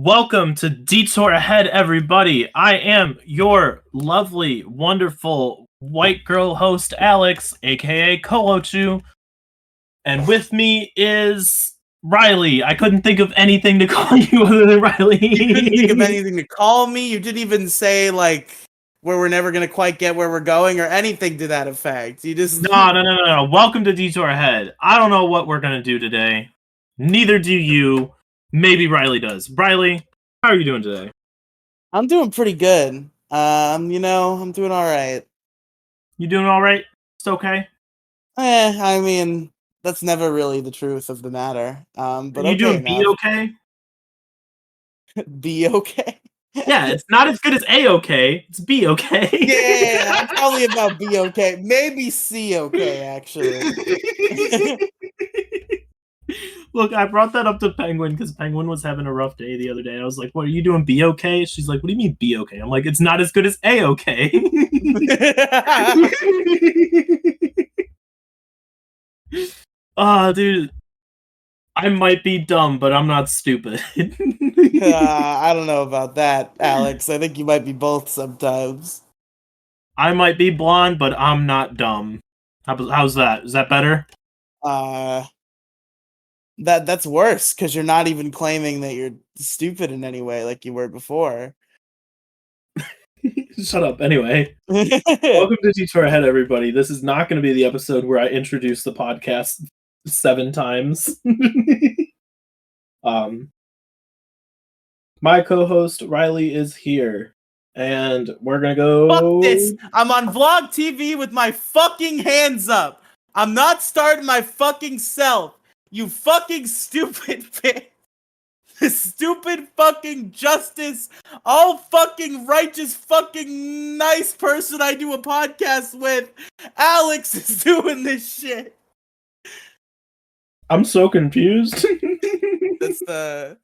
Welcome to Detour Ahead, everybody. I am your lovely, wonderful white girl host, Alex, aka Kolochu. And with me is Riely. I couldn't think of anything to call you other than Riely. You couldn't think of anything to call me? You didn't even say, where we're never going to quite get where we're going or anything to that effect. You just... No. Welcome to Detour Ahead. I don't know what we're going to do today. Neither do you. Maybe Riely does. Riely, how are you doing today? I'm doing pretty good. I'm doing all right. You doing all right? It's okay? I mean, that's never really the truth of the matter. But Are you okay doing enough. B-okay? Be okay? Yeah, it's not as good as A-okay. It's B-okay. Yeah, I'm probably about be okay. Maybe C okay, actually. Look, I brought that up to Penguin because Penguin was having a rough day the other day. I was like, what, are you doing B-okay? She's like, what do you mean B-okay? I'm like, it's not as good as A-okay. Dude. I might be dumb, but I'm not stupid. I don't know about that, Alex. I think you might be both sometimes. I might be blonde, but I'm not dumb. How's that? Is that better? That's worse because you're not even claiming that you're stupid in any way like you were before. Shut up. Anyway, welcome to Detour Ahead, everybody. This is not going to be the episode where I introduce the podcast 7 times. My co-host Riely is here, and we're gonna go. Fuck this! I'm on vlog TV with my fucking hands up. I'm not starting my fucking self. You fucking stupid bitch. The stupid fucking justice, all fucking righteous fucking nice person I do a podcast with, Alex is doing this shit. I'm so confused. That's the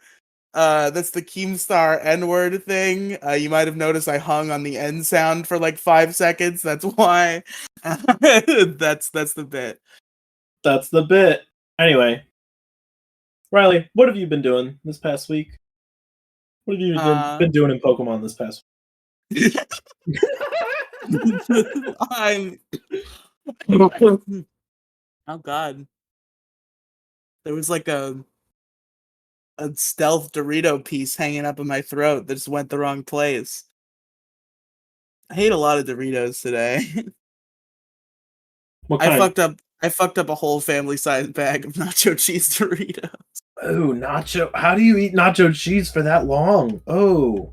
Keemstar N-word thing. You might have noticed I hung on the N sound for like 5 seconds. That's why. That's the bit. That's the bit. Anyway, Riely, what have you been doing this past week? What have you been doing in Pokemon this past week? Oh god. There was like a stealth Dorito piece hanging up in my throat that just went the wrong place. I hate a lot of Doritos today. What kind? I fucked up a whole family-sized bag of nacho cheese Doritos. Oh, nacho. How do you eat nacho cheese for that long? Oh.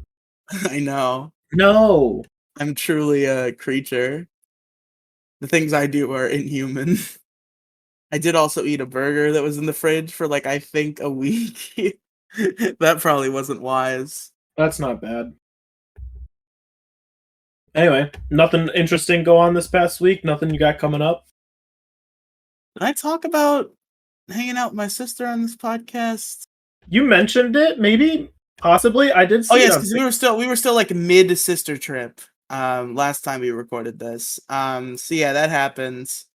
I know. No. I'm truly a creature. The things I do are inhuman. I did also eat a burger that was in the fridge for like, I think, a week. That probably wasn't wise. That's not bad. Anyway, nothing interesting go on this past week? Nothing you got coming up? Did I talk about hanging out with my sister on this podcast? You mentioned it, maybe? Possibly? I did see yes, because we were still like mid sister trip last time we recorded this. So yeah, that happens.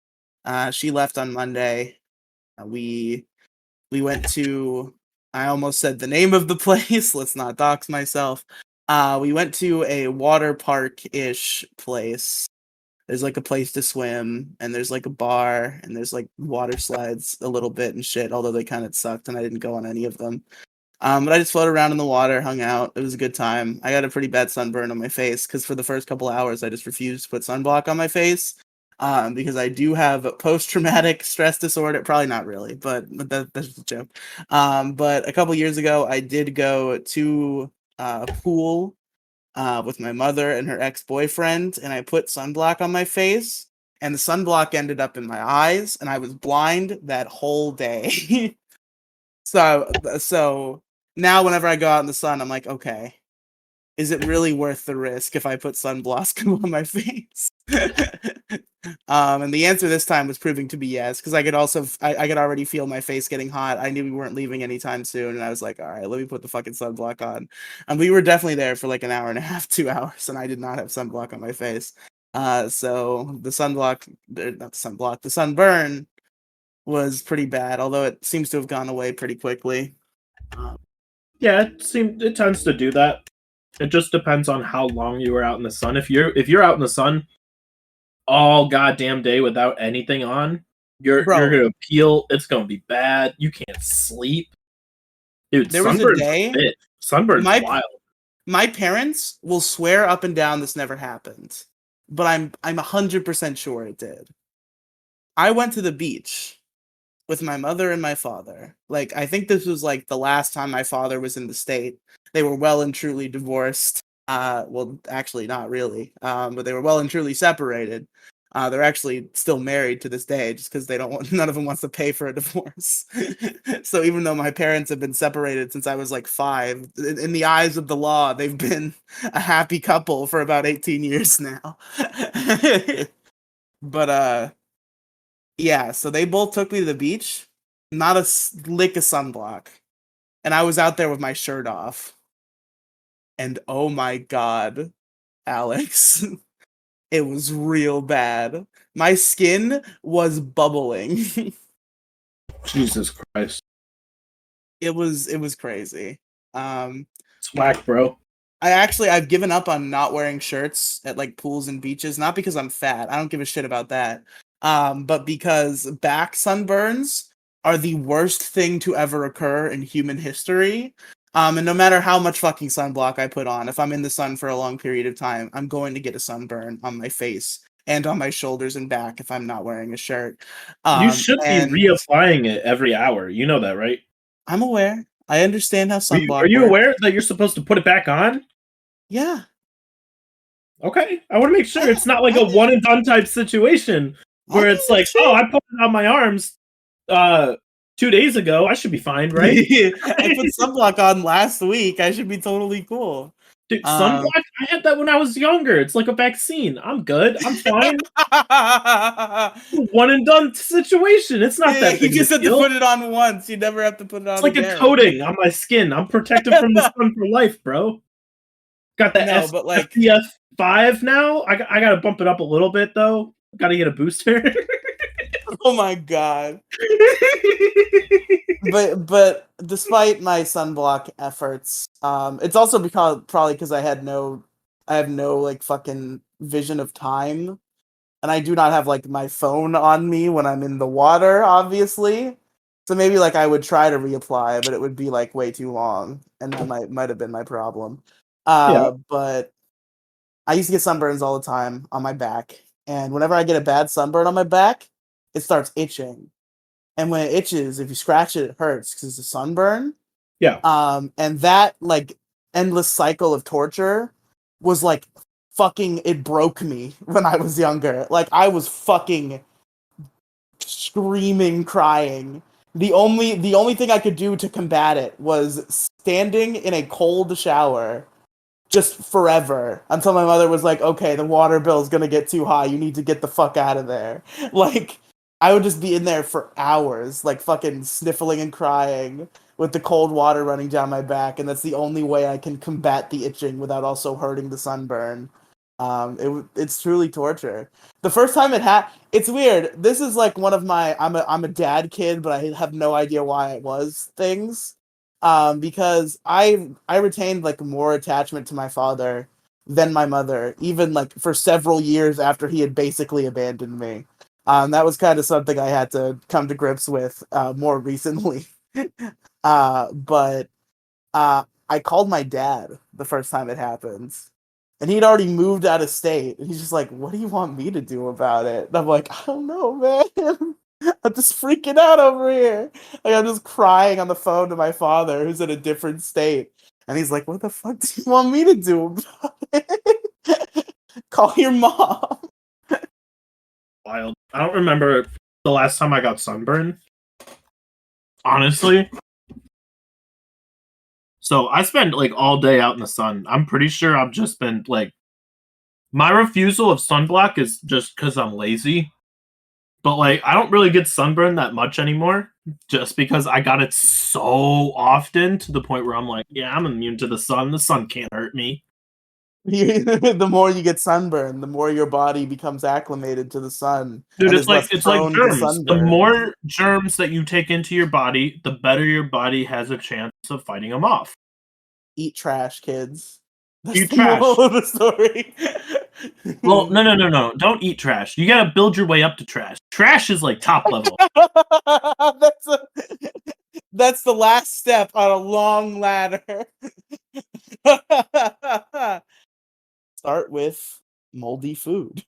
She left on Monday. We went to, I almost said the name of the place. Let's not dox myself. We went to a water park-ish place. There's like a place to swim, and there's like a bar, and there's like water slides a little bit and shit, although they kind of sucked and I didn't go on any of them. But I just floated around in the water, hung out. It was a good time. I got a pretty bad sunburn on my face because for the first couple hours I just refused to put sunblock on my face. Because I do have post-traumatic stress disorder. Probably not really, but that's just a joke. But a couple years ago, I did go to a pool with my mother and her ex-boyfriend, and I put sunblock on my face, and the sunblock ended up in my eyes, and I was blind that whole day. So now whenever I go out in the sun, I'm like, okay, is it really worth the risk if I put sunblock on my face? And the answer this time was proving to be yes, because I could already feel my face getting hot. I knew we weren't leaving anytime soon, and I was like, all right, let me put the fucking sunblock on. And we were definitely there for like an hour and a half, 2 hours, and I did not have sunblock on my face. So the sunburn was pretty bad, although it seems to have gone away pretty quickly. Yeah, it tends to do that. It just depends on how long you were out in the sun. If you're out in the sun all goddamn day without anything on, you're Bro, gonna peel. It's gonna be bad. You can't sleep, dude. there was a Sunburn's a day bit. Sunburn's my wild. my parents will swear up and down this never happened, but I'm 100% sure it did. I went to the beach with my mother and my father. Like, I think this was like the last time my father was in the state. They were well and truly divorced. Well, actually, not really. But they were well and truly separated. They're actually still married to this day, just because they don't want, none of them wants to pay for a divorce. So even though my parents have been separated since I was like 5, in the eyes of the law, they've been a happy couple for about 18 years now. But yeah, so they both took me to the beach, not a lick of sunblock. And I was out there with my shirt off. And oh my God, Alex, it was real bad. My skin was bubbling. Jesus Christ, It was crazy. Um it's whack, bro. I've given up on not wearing shirts at like pools and beaches, not because I'm fat. I don't give a shit about that. But because back sunburns are the worst thing to ever occur in human history. And no matter how much fucking sunblock I put on, if I'm in the sun for a long period of time, I'm going to get a sunburn on my face and on my shoulders and back if I'm not wearing a shirt. You should be And reapplying it every hour. You know that, right? I'm aware. I understand how Are sunblock you works. aware that you're supposed to put it back on? Yeah. Okay, I want to make sure I, it's not like a I, one and done type situation I where can it's make like, oh, sure. I put it on my arms 2 days ago. I should be fine, right? I put sunblock on last week. I should be totally cool. Dude, sunblock. Um, I had that when I was younger. It's like a vaccine. I'm good. I'm fine. One and done situation. It's not yeah, that you big of a just have to deal. put it on once. You never have to put it It's on like a again. coating on my skin. I'm protected from the sun for life, bro. Got the No, but like, SPF 5 now. I gotta bump it up a little bit though. Gotta get a booster. oh my God. But despite my sunblock efforts, it's also because probably because I have no like fucking vision of time, and I do not have like my phone on me when I'm in the water, obviously. So maybe like I would try to reapply, but it would be like way too long, and that might have been my problem. Yeah. But I used to get sunburns all the time on my back, and whenever I get a bad sunburn on my back, it starts itching. And when it itches, if you scratch it, it hurts because it's a sunburn. Yeah. And that like endless cycle of torture was like fucking it broke me when I was younger. Like I was fucking screaming, crying. The only thing I could do to combat it was standing in a cold shower just forever until my mother was like, okay, the water bill's gonna get too high. You need to get the fuck out of there. Like, I would just be in there for hours, like fucking sniffling and crying with the cold water running down my back, and that's the only way I can combat the itching without also hurting the sunburn. It's truly torture. The first time it's weird. This is like one of my I'm a dad kid, but I have no idea why it was things because I retained like more attachment to my father than my mother, even like for several years after he had basically abandoned me. That was kind of something I had to come to grips with more recently. But I called my dad the first time it happened, and he'd already moved out of state. And he's just like, "What do you want me to do about it?" And I'm like, "I don't know, man. I'm just freaking out over here. Like I'm just crying on the phone to my father, who's in a different state, and he's like, "What the fuck do you want me to do about it? Call your mom." Wild. I don't remember the last time I got sunburned. Honestly. So I spend like all day out in the sun. I'm pretty sure I've just been like my refusal of sunblock is just because I'm lazy. But like I don't really get sunburned that much anymore. Just because I got it so often to the point where I'm like, yeah, I'm immune to the sun. The sun can't hurt me. The more you get sunburned, the more your body becomes acclimated to the sun Dude, and is less it's like prone to germs. The sunburn. more germs that you take into your body, the better your body has a chance of fighting them off. Eat trash, kids. That's Eat the trash. moral of the story. Well, no. Don't eat trash. You gotta build your way up to trash. Trash is like top level. that's a, that's the last step on a long ladder. Start with moldy food.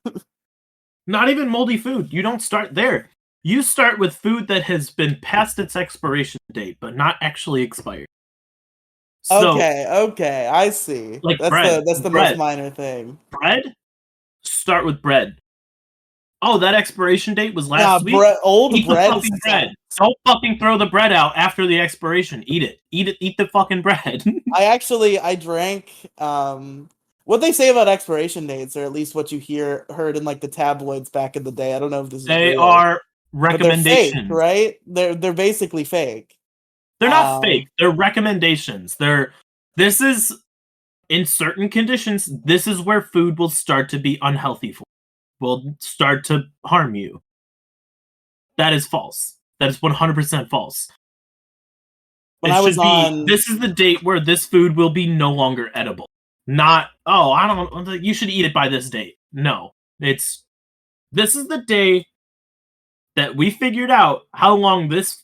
Not even moldy food. You don't start there. You start with food that has been past its expiration date, but not actually expired. So, Okay, I see. like That's bread. the most minor thing. Bread? Start with bread. Oh, that expiration date was Nah, last week? old Eat the bread fucking bread. sucks. Don't fucking throw the bread out after the expiration. Eat it. Eat the fucking bread. I drank what they say about expiration dates, or at least what you heard in like the tabloids back in the day. I don't know if this is They real. are But they're fake, recommendations. right? They're basically fake. They're not fake. Um They're recommendations. This is in certain conditions, this is where food will start to be unhealthy for you, will start to harm you. That is false. That is 100% false. when It I was should be on this is the date where this food will be no longer edible. Not, oh, I don't, you should eat it by this date. No. This is the day that we figured out how long this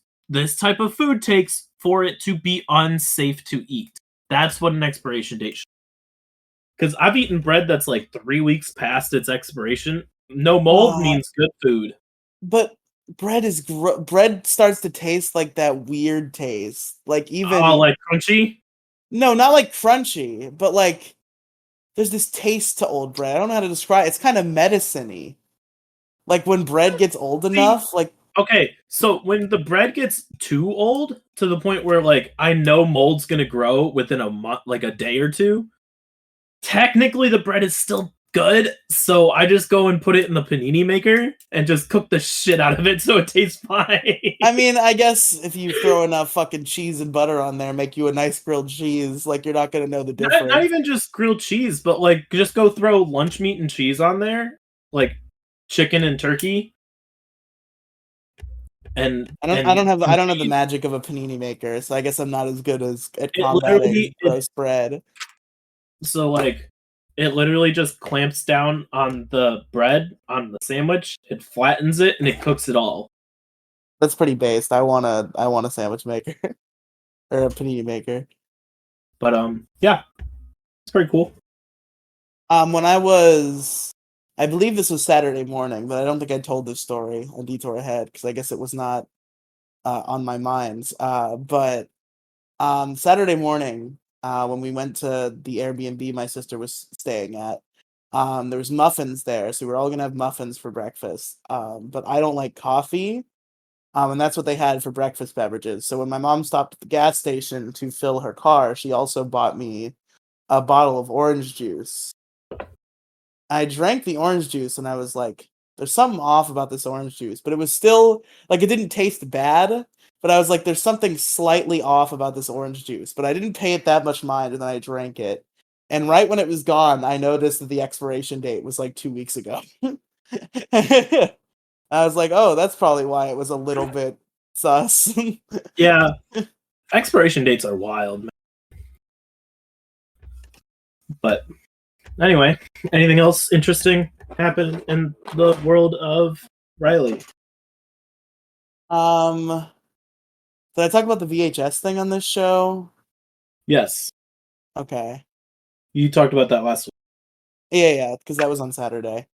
type of food takes for it to be unsafe to eat. That's what an expiration date should. Because I've eaten bread that's like 3 weeks past its expiration. No mold uh, means good food. but bread starts to taste like that weird taste. Like Oh, even like crunchy? no, not like crunchy, but like there's this taste to old bread. I don't know how to describe it. It's kind of medicine-y. Like when bread gets old See, enough, like okay, so when the bread gets too old to the point where like I know mold's gonna grow within a month, like a day or two, technically the bread is still good, so I just go and put it in the panini maker and just cook the shit out of it so it tastes fine. I mean, I guess if you throw enough fucking cheese and butter on there, make you a nice grilled cheese, like you're not gonna know the Not difference. even just grilled cheese, but like just go throw lunch meat and cheese on there, like chicken and turkey, and I some don't have the cheese. magic of a panini maker, so I guess I'm not as good as at It combating literally gross bread. so like it literally just clamps down on the bread on the sandwich. It flattens it and it cooks it all. That's pretty based. I want a sandwich maker or a panini maker. But yeah, it's pretty cool. When I was, I believe this was Saturday morning, but I don't think I told this story on Detour Ahead because I guess it was not on my mind. But Saturday morning, when we went to the Airbnb my sister was staying at, there was muffins there, so we were all gonna have muffins for breakfast. But I don't like coffee, and that's what they had for breakfast beverages. So when my mom stopped at the gas station to fill her car, she also bought me a bottle of orange juice. I drank the orange juice and I was like, there's something off about this orange juice, but it was still like it didn't taste bad, but I was like, there's something slightly off about this orange juice, but I didn't pay it that much mind and then I drank it. And right when it was gone, I noticed that the expiration date was like 2 weeks ago. I was like, oh, that's probably why it was a little bit sus. Yeah, expiration dates are wild, man. But anyway, anything else interesting happen in the world of Riely? Did I talk about the VHS thing on this show? Yes, Okay. you talked about that last week. Yeah, because that was on Saturday.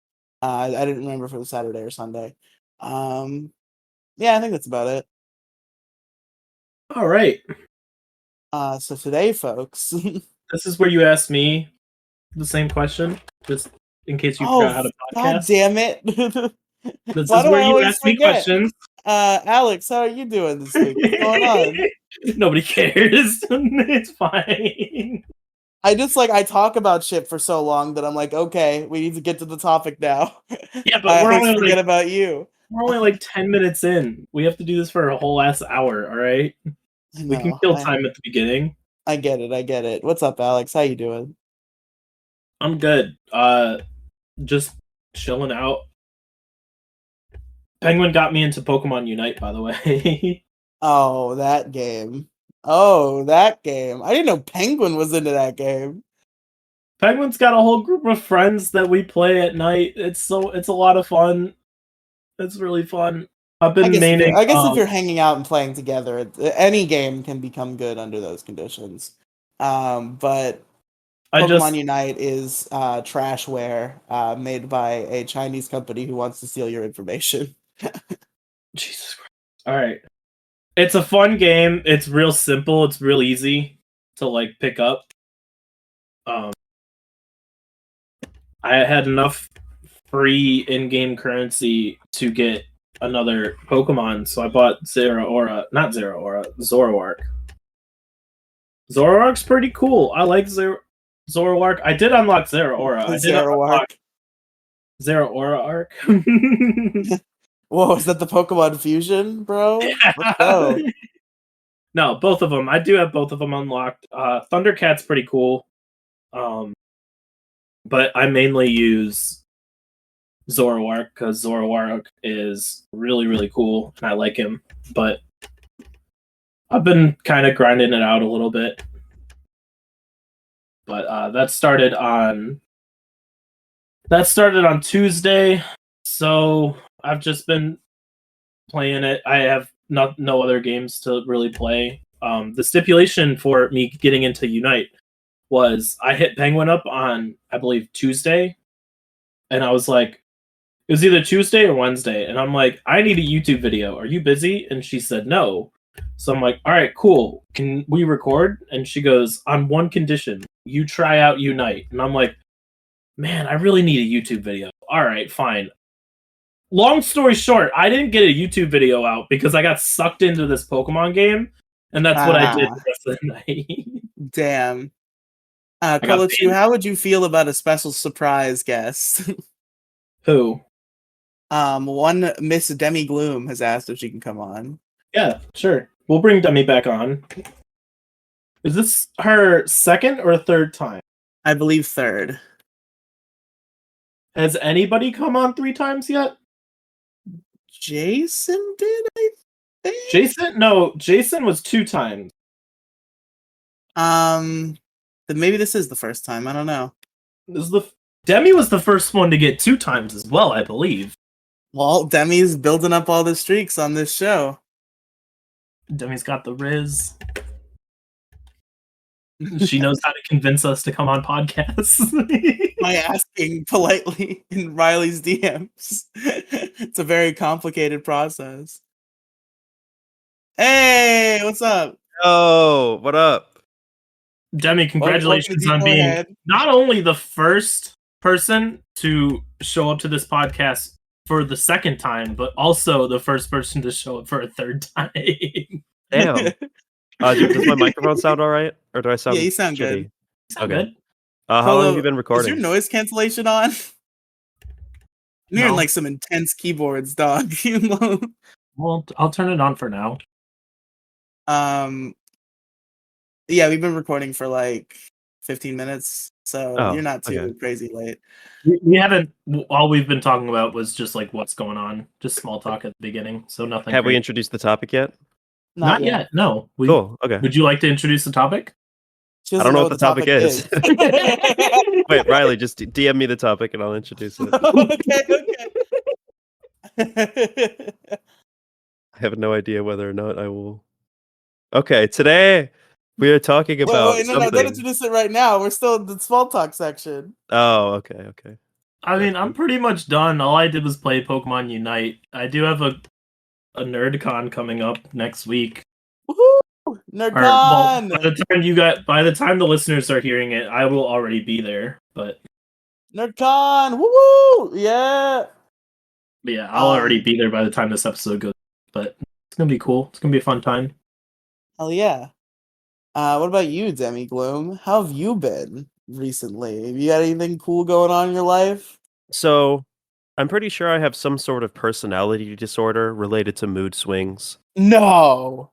I didn't remember if it was Saturday or Sunday. Um, yeah, I think that's about it. All right, So today, folks. this is where you asked me the same question, just in case you forgot how to God podcast. damn it! This Why is do where I you always ask me forget? questions. Alex, how are you doing this week? What's going on? Nobody cares. It's fine. I talk about shit for so long that I'm like, okay, we need to get to the topic now. Yeah, but I always forget about you. we're only like 10 minutes in. We have to do this for a whole last hour. All right, I we can know. kill time at the beginning. I get it. I get it. What's up, Alex? How you doing? I'm good. Just chilling out. Penguin got me into Pokemon Unite, by the way. Oh, that game. Oh, that game. I didn't know Penguin was into that game. Penguin's got a whole group of friends that we play at night. It's a lot of fun. It's really fun. I've been maining. I guess if you're hanging out and playing together, any game can become good under those conditions. But Pokemon Unite is trashware made by a Chinese company who wants to steal your information. Jesus Christ. All right. It's a fun game. It's real simple. It's real easy to like pick up. I had enough free in-game currency to get another Pokemon, so I bought Zoroark. Zoroark's pretty cool. I like Zoroark. I did unlock Zeraora. I did unlock Zeraora. Whoa, is that the Pokemon Fusion, bro? Let's go. No, both of them. I do have both of them unlocked. Thundercat's pretty cool. But I mainly use Zoroark because Zoroark is really, really cool and I like him. But I've been kind of grinding it out a little bit. But that started on Tuesday, so I've just been playing it. I have no other games to really play. The stipulation for me getting into Unite was I hit Penguin up on, I believe, Tuesday, and I was like, it was either Tuesday or Wednesday, and I'm like, I need a YouTube video. Are you busy? And she said no. So I'm like, all right, cool. Can we record? And she goes, on one condition, you try out Unite. And I'm like, man, I really need a YouTube video. All right, fine. Long story short, I didn't get a YouTube video out because I got sucked into this Pokemon game, and that's what I did the rest of the night. Damn. Colochu, how would you feel about a special surprise guest? Who? One Miss Demigloom has asked if she can come on. Yeah, sure. We'll bring Demi back on. Is this her second or third time? I believe third. Has anybody come on 3 times yet? Jason did, I think. Jason was 2 times. Then maybe this is the first time. I don't know. Demi was the first one to get 2 times as well, I believe. Well, Demi's building up all the streaks on this show. Demi's got the Riz. She knows how to convince us to come on podcasts. By asking politely in Riely's DMs. It's a very complicated process. Hey, what's up? Oh, what up? Demi, congratulations on being not only the first person to show up to this podcast for the second time, but also the first person to show up for a third time. Damn. Does my microphone sound all right? Or do I sound Yeah, you sound shitty? good. Okay. Good. How long have you been recording? Is your noise cancellation on? I'm hearing like some intense keyboards, dog. Well, I'll turn it on for now. Yeah, we've been recording for like 15 minutes, so you're not too crazy late. We haven't. All we've been talking about was just like what's going on, just small talk at the beginning. So nothing. Have we introduced the topic yet? Not yet. No. Cool. Okay. Would you like to introduce the topic? I don't know what the topic is. Wait, Riely, just DM me the topic and I'll introduce it. Okay. I have no idea whether or not I will. Okay, today we are talking about something. No, don't introduce it right now. We're still in the small talk section. Oh, okay. I mean, I'm pretty much done. All I did was play Pokemon Unite. I do have a NerdCon coming up next week. Woohoo! NerdCon! Well, by the time the listeners are hearing it, I will already be there. But NerdCon! Woo! Yeah. But yeah, I'll already be there by the time this episode goes. But it's gonna be cool. It's gonna be a fun time. Hell yeah. What about you, Demigloom? How have you been recently? Have you got anything cool going on in your life? So, I'm pretty sure I have some sort of personality disorder related to mood swings. No.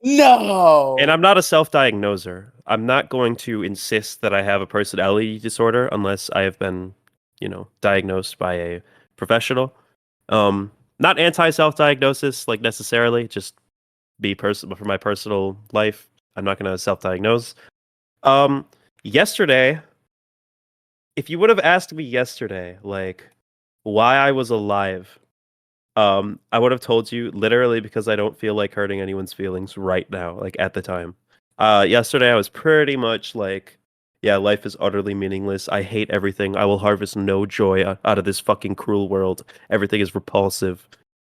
No. And I'm not a self-diagnoser. I'm not going to insist that I have a personality disorder unless I have been, diagnosed by a professional. Not anti-self-diagnosis, like necessarily, just for my personal life. I'm not going to self-diagnose. Yesterday, if you would have asked me yesterday, like, why I was alive, I would have told you literally because I don't feel like hurting anyone's feelings right now, like at the time. Yesterday I was pretty much like, yeah, life is utterly meaningless. I hate everything. I will harvest no joy out of this fucking cruel world. Everything is repulsive.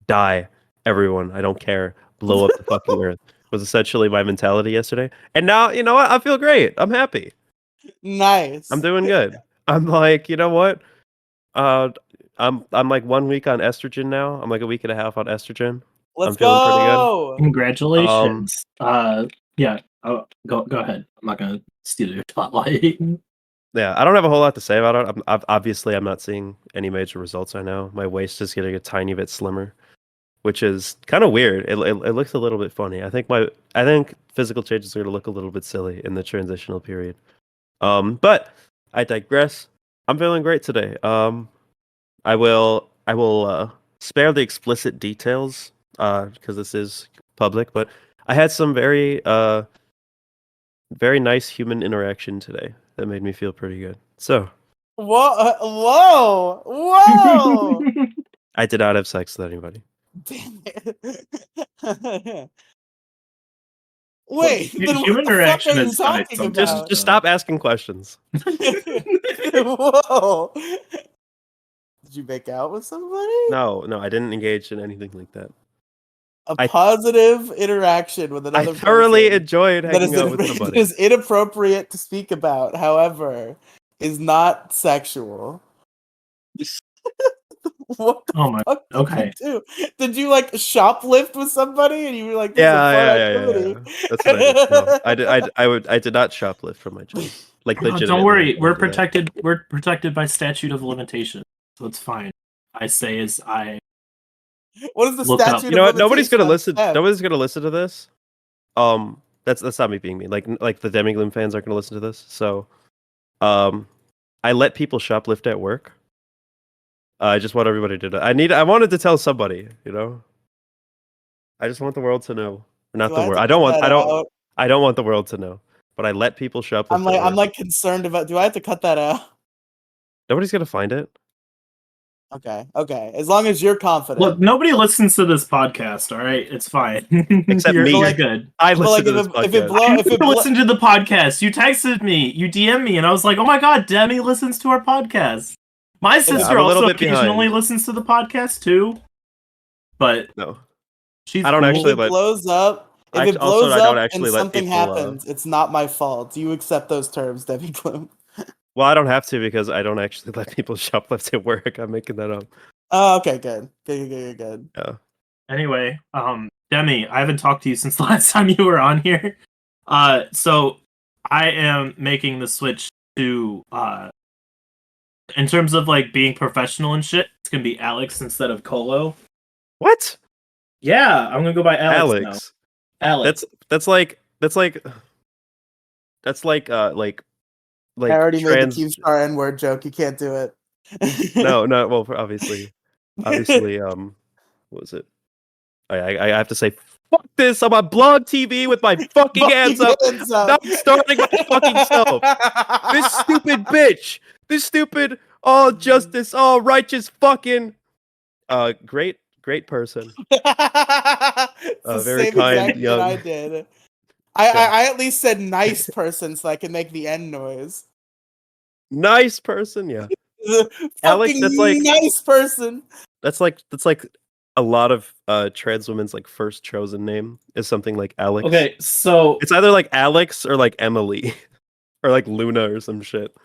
Die, everyone. I don't care. Blow up the fucking earth. Was essentially my mentality yesterday. And now, you know what? I feel great. I'm happy. Nice. I'm doing good. I'm like, you know what? Uh, I'm like 1 week on estrogen now. I'm like a week and a half on estrogen. Let's I'm feeling pretty good. go. Congratulations. Yeah. Oh, go ahead. I'm not gonna steal your spotlight. Yeah, I don't have a whole lot to say about it. Obviously, I'm not seeing any major results right now. My waist is getting a tiny bit slimmer, which is kind of weird. It looks a little bit funny. I think physical changes are going to look a little bit silly in the transitional period. But I digress. I'm feeling great today. I will spare the explicit details because this is public, but I had some very nice human interaction today that made me feel pretty good. So, Whoa! I did not have sex with anybody. Damn it. Wait, then what human the fuck interaction are you is nice. talking about? Just stop asking questions. Whoa! Did you make out with somebody? No, I didn't engage in anything like that. A positive interaction with another I thoroughly person enjoyed that hanging out with that somebody. is inappropriate to speak about, however, is not sexual. What the fuck did okay. you do? Did you like shoplift with somebody and you were like, this Yeah. activity? That's what I did. No, I did not shoplift from my job. Like legitimately. Don't worry, we're protected. We're protected by statute of limitation, so it's fine. I say is I. What is the Look up. statute? You know of what? Nobody's gonna limitation listen. on theft? Nobody's gonna listen to this. That's not me being mean. Like the Demigloom fans aren't gonna listen to this. So, I let people shoplift at work. I just want everybody to know. I wanted to tell somebody. You know. I just want the world to know. Or not Do the I have world. to I don't cut want. that out? I don't want the world to know. But I let people shoplift. I'm at work. like concerned about. Do I have to cut that out? Nobody's gonna find it. Okay. As long as you're confident. Look, nobody listens to this podcast. All right, it's fine. Except me. You're good. I listen to this podcast. If it listen to the podcast, you texted me, you DM me, and I was like, "Oh my god, Demi listens to our podcast." My sister also occasionally listens to the podcast too, but no, she's I don't actually. If it blows up, and something happens, it's not my fault. Do you accept those terms, Demigloom? Well, I don't have to because I don't actually let people shoplift at work. I'm making that up. Oh, okay, good. Good. Yeah. Anyway, Demi, I haven't talked to you since the last time you were on here. So I am making the switch to in terms of like being professional and shit, it's gonna be Alex instead of Colo. What? Yeah, I'm gonna go by Alex now. Alex. That's like I already made the Keemstar N-word joke. You can't do it. No. Well, obviously, what was it? I have to say, fuck this! I'm on blog TV with my fucking hands up. Not starting my fucking self. This stupid bitch. This stupid justice, righteous fucking great person. Very kind, young. I did. I at least said nice person so I can make the N noise. Nice person, yeah. Alex, that's like nice person. That's like a lot of trans women's like first chosen name is something like Alex. Okay, so it's either like Alex or like Emily or like Luna or some shit.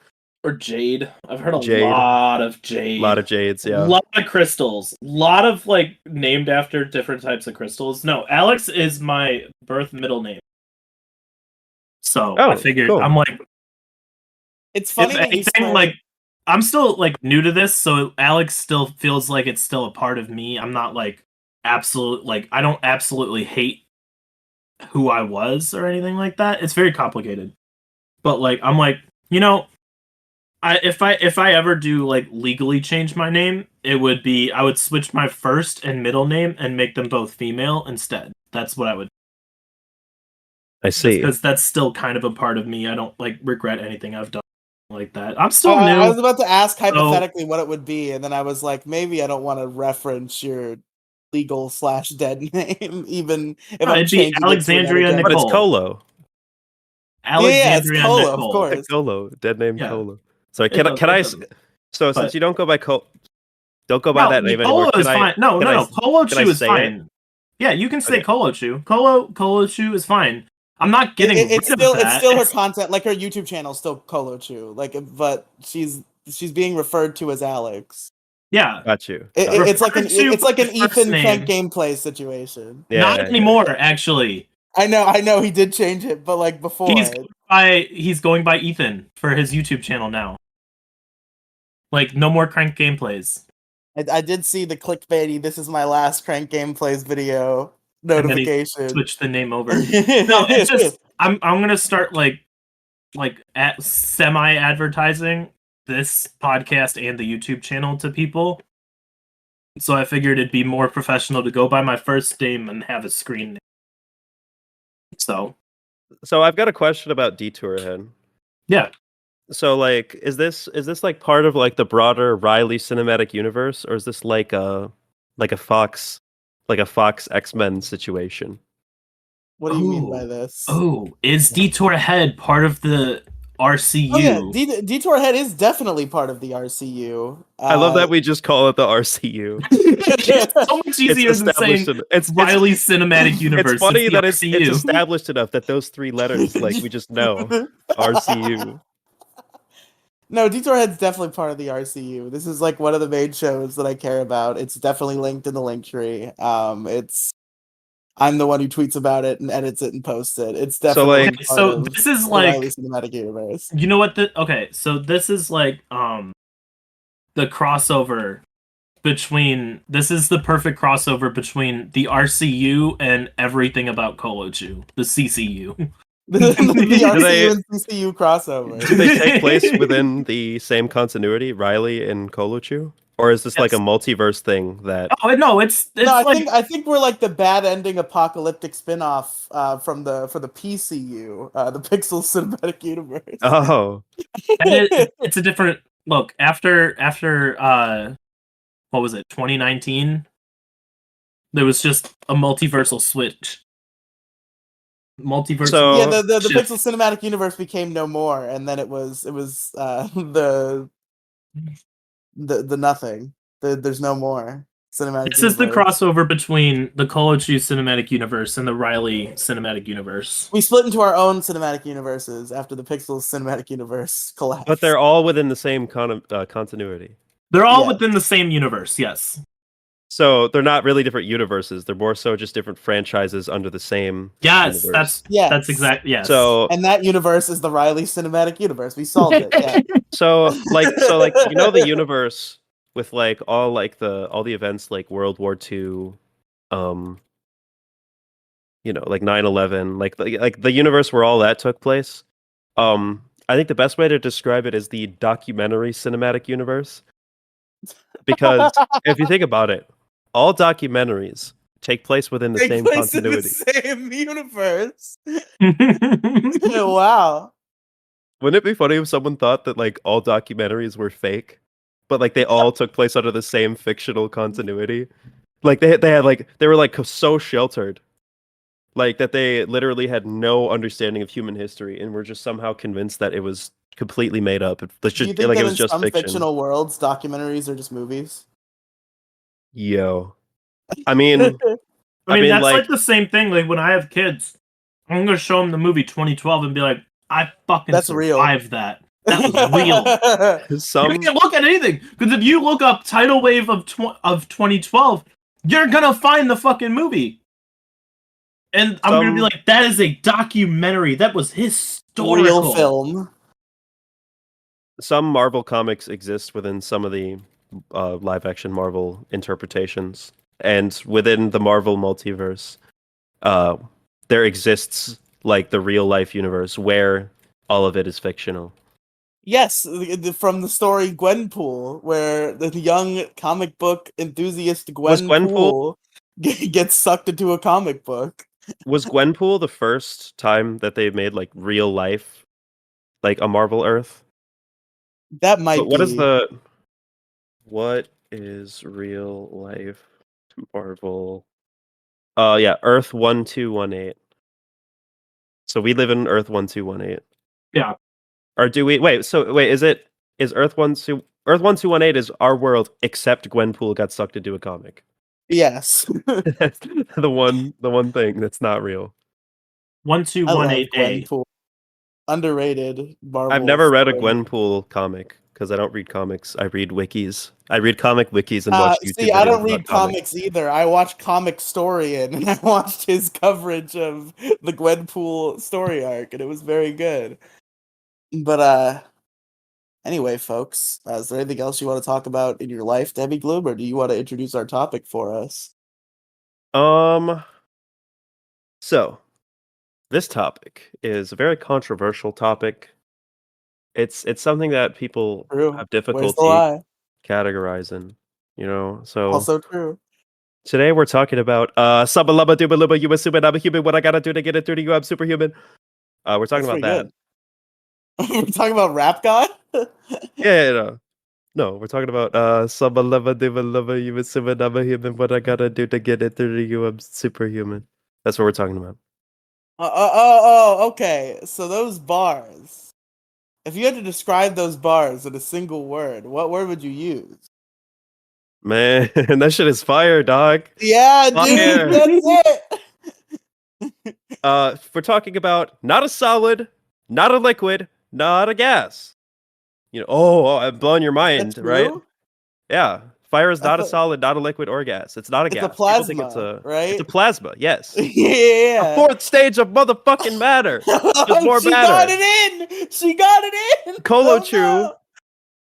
Or Jade. I've heard a lot of Jade. A lot of Jades, yeah. A lot of crystals. A lot of like named after different types of crystals. No, Alex is my birth middle name. So I figured cool. I'm like, it's funny. If anything, like I'm still like new to this, so Alex still feels like it's still a part of me. I'm not like I don't absolutely hate who I was or anything like that. It's very complicated. But like I'm like, you know, if I ever do like legally change my name, it would be I would switch my first and middle name and make them both female instead. That's what I would. I see. because that's still kind of a part of me. I don't like regret anything I've done like that. I'm still I new. was about to ask hypothetically what it would be, and then I was like, maybe I don't want to reference your legal / dead name, even if I'm It'd be changing Alexandria it to an But it's Nicole. Colo. Yeah, it's Alexandria Colo, of Nicole. course. Colo, dead name Yeah. Colo. Sorry, It can I? doesn't- So but- since you don't go by don't go by No, that name anymore. Colo is fine. No, Colo can I Chew is say fine. Yeah, you can say Okay. Colo Chew. Colo Chew is fine. I'm not getting It's rid of that. it's still her content, like her YouTube channel, is still Colo Chew, like, but she's being referred to as Alex. Yeah, Got you. It's like an first Ethan name. Frank gameplay situation. Yeah, not yeah. anymore. Actually, I know he did change it, but like before, he's going by Ethan for his YouTube channel now. Like no more Crank gameplays. I did see the clickbaity "This is my last Crank gameplays" video notification. Switch the name over. No, it's just I'm gonna start like at semi advertising this podcast and the YouTube channel to people. So I figured it'd be more professional to go by my first name and have a screen name. So I've got a question about Detour ahead. yeah. So like, is this like part of like the broader Riely cinematic universe, or is this like a Fox X-Men situation? What do you mean by this? Is Detour Head part of the RCU? Oh yeah, Detour Head is definitely part of the RCU. I love that we just call it the RCU. It's so much easier than saying it's Riely Cinematic Universe. It's funny that it's RCU. established enough that those three letters, like, we just know RCU. No, Detour Head's definitely part of the RCU. This is like one of the main shows that I care about. It's definitely linked in the link tree. I'm the one who tweets about it and edits it and posts it. It's definitely this is like Riely Cinematic Universe. You know what? So this is like the crossover between. This is the perfect crossover between the RCU and everything about Kolochu, the CCU. the RCU and CCU crossover. Do they take place within the same continuity, Riely and Kolochu? Or is this like a multiverse thing that no, it's no, like... I think we're like the bad ending apocalyptic spin-off for the PCU, the Pixel Cinematic Universe. Oh. It's a different look. After what was it, 2019? There was just a multiversal switch. So, yeah, the Pixel Cinematic Universe became no more, and then it was the nothing. There's no more cinematic. This is the crossover between the Kolochu Cinematic Universe and the Riely Cinematic Universe. We split into our own cinematic universes after the Pixel Cinematic Universe collapsed. But they're all within the same continuity. They're all within the same universe, yes. So they're not really different universes. They're more so just different franchises under the same universe. That's exactly, yes. So, and that universe is the Riely Cinematic Universe. We solved it. Yeah. So you know the universe with like all the events like World War II, you know, like 9/11, like the universe where all that took place. I think the best way to describe it is the documentary cinematic universe. Because if you think about it, all documentaries take place within the same continuity. In the same universe. Wow. Wouldn't it be funny if someone thought that like all documentaries were fake, but like they all took place under the same fictional continuity? Like they were like so sheltered, like that they literally had no understanding of human history and were just somehow convinced that it was completely made up. Do you think that it was in just some fiction. fictional worlds, documentaries are just movies? Yo, I mean, that's like the same thing. Like when I have kids, I'm gonna show them the movie 2012 and be like, "I fucking survived that. That was real." You can't look at anything because if you look up tidal wave of 2012, you're gonna find the fucking movie, and I'm gonna be like, "That is a documentary. That was historical real film." Some Marvel comics exist within some of the live action Marvel interpretations, and within the Marvel multiverse, there exists like the real life universe where all of it is fictional. Yes, from the story Gwenpool, where the young comic book enthusiast Gwenpool gets sucked into a comic book. Was Gwenpool the first time that they made like real life, like a Marvel Earth? That But might be. what is real life Marvel? Yeah, Earth 1218. So we live in Earth 1218. Yeah. Or do we wait, is Earth 1218 is our world except Gwenpool got sucked into a comic. Yes. That's the one thing that's not real. I love 1218A. Gwenpool. Underrated I've Marvel never read a story. Gwenpool comic because I don't read comics. I read wikis. I read comic wikis and watch YouTube See, I videos don't about read comics. comics either. I watch Comic Storian, and I watched his coverage of the Gwenpool story arc, and it was very good. But anyway, folks, is there anything else you want to talk about in your life, Demigloom, or do you want to introduce our topic for us? So this topic is a very controversial topic. It's something that people True. have Where's the difficulty lie? categorizing, So Also true. today we're talking about subba lubba dubba lubba you a super I'm a human. What I gotta do to get it through to you? I'm superhuman. We're talking That's about pretty that. good. We're talking about Rap God? Yeah, no, we're talking about subba lubba dubba lubba you a super I'm a human. What I gotta do to get it through to you? I'm superhuman. That's what we're talking about. Okay. So those bars. If you had to describe those bars in a single word, what word would you use? Man, that shit is fire, dog. Yeah, dude, Fire. that's it. We're talking about not a solid, not a liquid, not a gas. I'm blowing your mind, That's right? true. Yeah. Fire is I not a thought solid, not a liquid or gas. It's not a it's a gas. People think it's plasma, a right? plasma, yes. The Yeah. fourth stage of motherfucking matter. There's more She got matter. it in. She got it in. Colo Oh Chew no.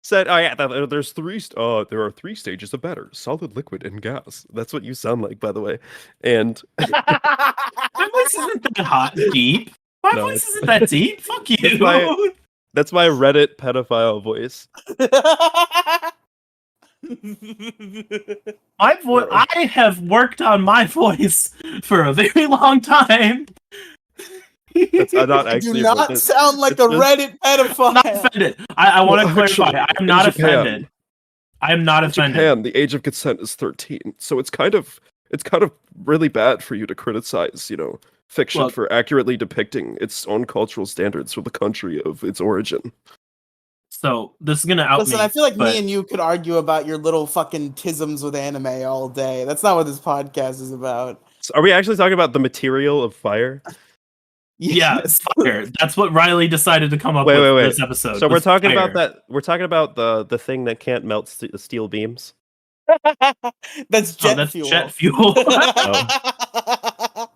said, "Oh yeah, there are three stages of matter: solid, liquid, and gas." That's what you sound like, by the way. And My voice isn't that hot deep. My no, voice isn't that deep. Fuck that's my you. that's my Reddit pedophile voice. My voice. Bro. I have worked on my voice for a very long time. That's not I do actually not sound like it's a just Reddit I'm not pedophile. offended. I want to well, clarify. actually, I am in not Japan, offended. I am not in offended. Japan, the age of consent is 13, so it's kind of really bad for you to criticize, fiction Look. for accurately depicting its own cultural standards for the country of its origin. So this is gonna out Listen, me. I feel like but me and you could argue about your little fucking tisms with anime all day. That's not what this podcast is about. So are we actually talking about the material of fire? yeah, Yes. fire. That's what Riely decided to come up Wait, with wait, for wait. this episode. So we're was talking about fire. that. We're talking about the thing that can't melt steel beams. That's Oh, jet that's fuel. jet fuel. Oh,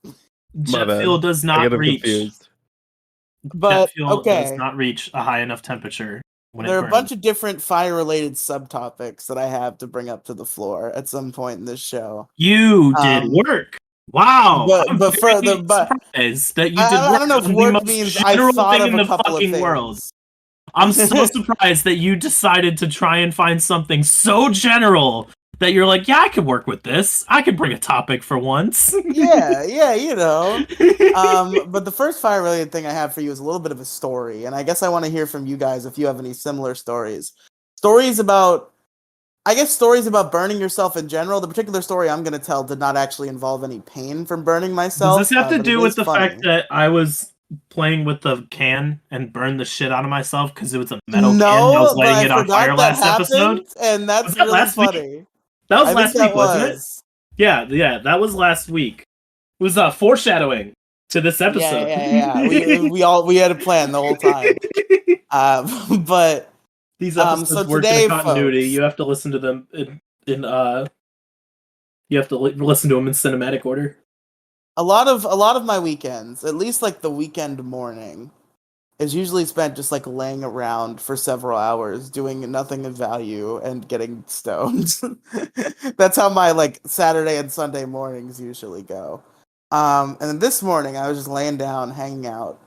my Jet bad. fuel does I get not them reach. confused. Jet But fuel does okay, not reach a high enough temperature when there it are a bunch burns. of different fire-related subtopics that I have to bring up to the floor at some point in this show. You did Um, work. Wow, but I'm but further, very but surprised that you did I work don't know if on the work most means I general thought thing of in a the couple of fucking world. things. I'm so surprised that you decided to try and find something so general that you're like, yeah, I could work with this. I could bring a topic for once. Yeah, you know. But the first fire related thing I have for you is a little bit of a story, and I guess I want to hear from you guys if you have any similar stories. Stories about burning yourself in general. The particular story I'm going to tell did not actually involve any pain from burning Does myself, this have to but it do with is the funny. fact that I was playing with the can and burned the shit out of myself because it was a metal can and I was No, but lighting I it on fire forgot that last episode? happened, and Was that's that really last week? funny. That was I think last that week, wasn't it? was. Yeah, that was last week. It was foreshadowing to this episode. Yeah. We had a plan the whole time. But These so episodes work in a today, continuity. folks, You have to listen to them in you have to listen to them in cinematic order. a lot of my weekends, at least like the weekend morning, is usually spent just like laying around for several hours doing nothing of value and getting stoned. That's how my like Saturday and Sunday mornings usually go. And then this morning I was just laying down, hanging out.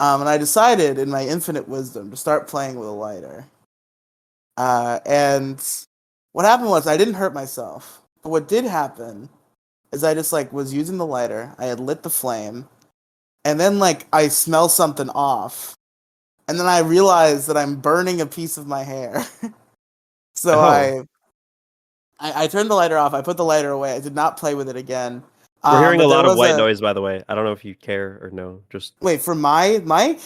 And I decided in my infinite wisdom to start playing with a lighter. And what happened was I didn't hurt myself. But what did happen is I just like was using the lighter. I had lit the flame, and then like I smell something off, and then I realize that I'm burning a piece of my hair. So Oh. I turned the lighter off. I put the lighter away. I did not play with it again. We're hearing But a there lot of was white noise, by the way. I don't know if you care or no. Just Wait, from my mic?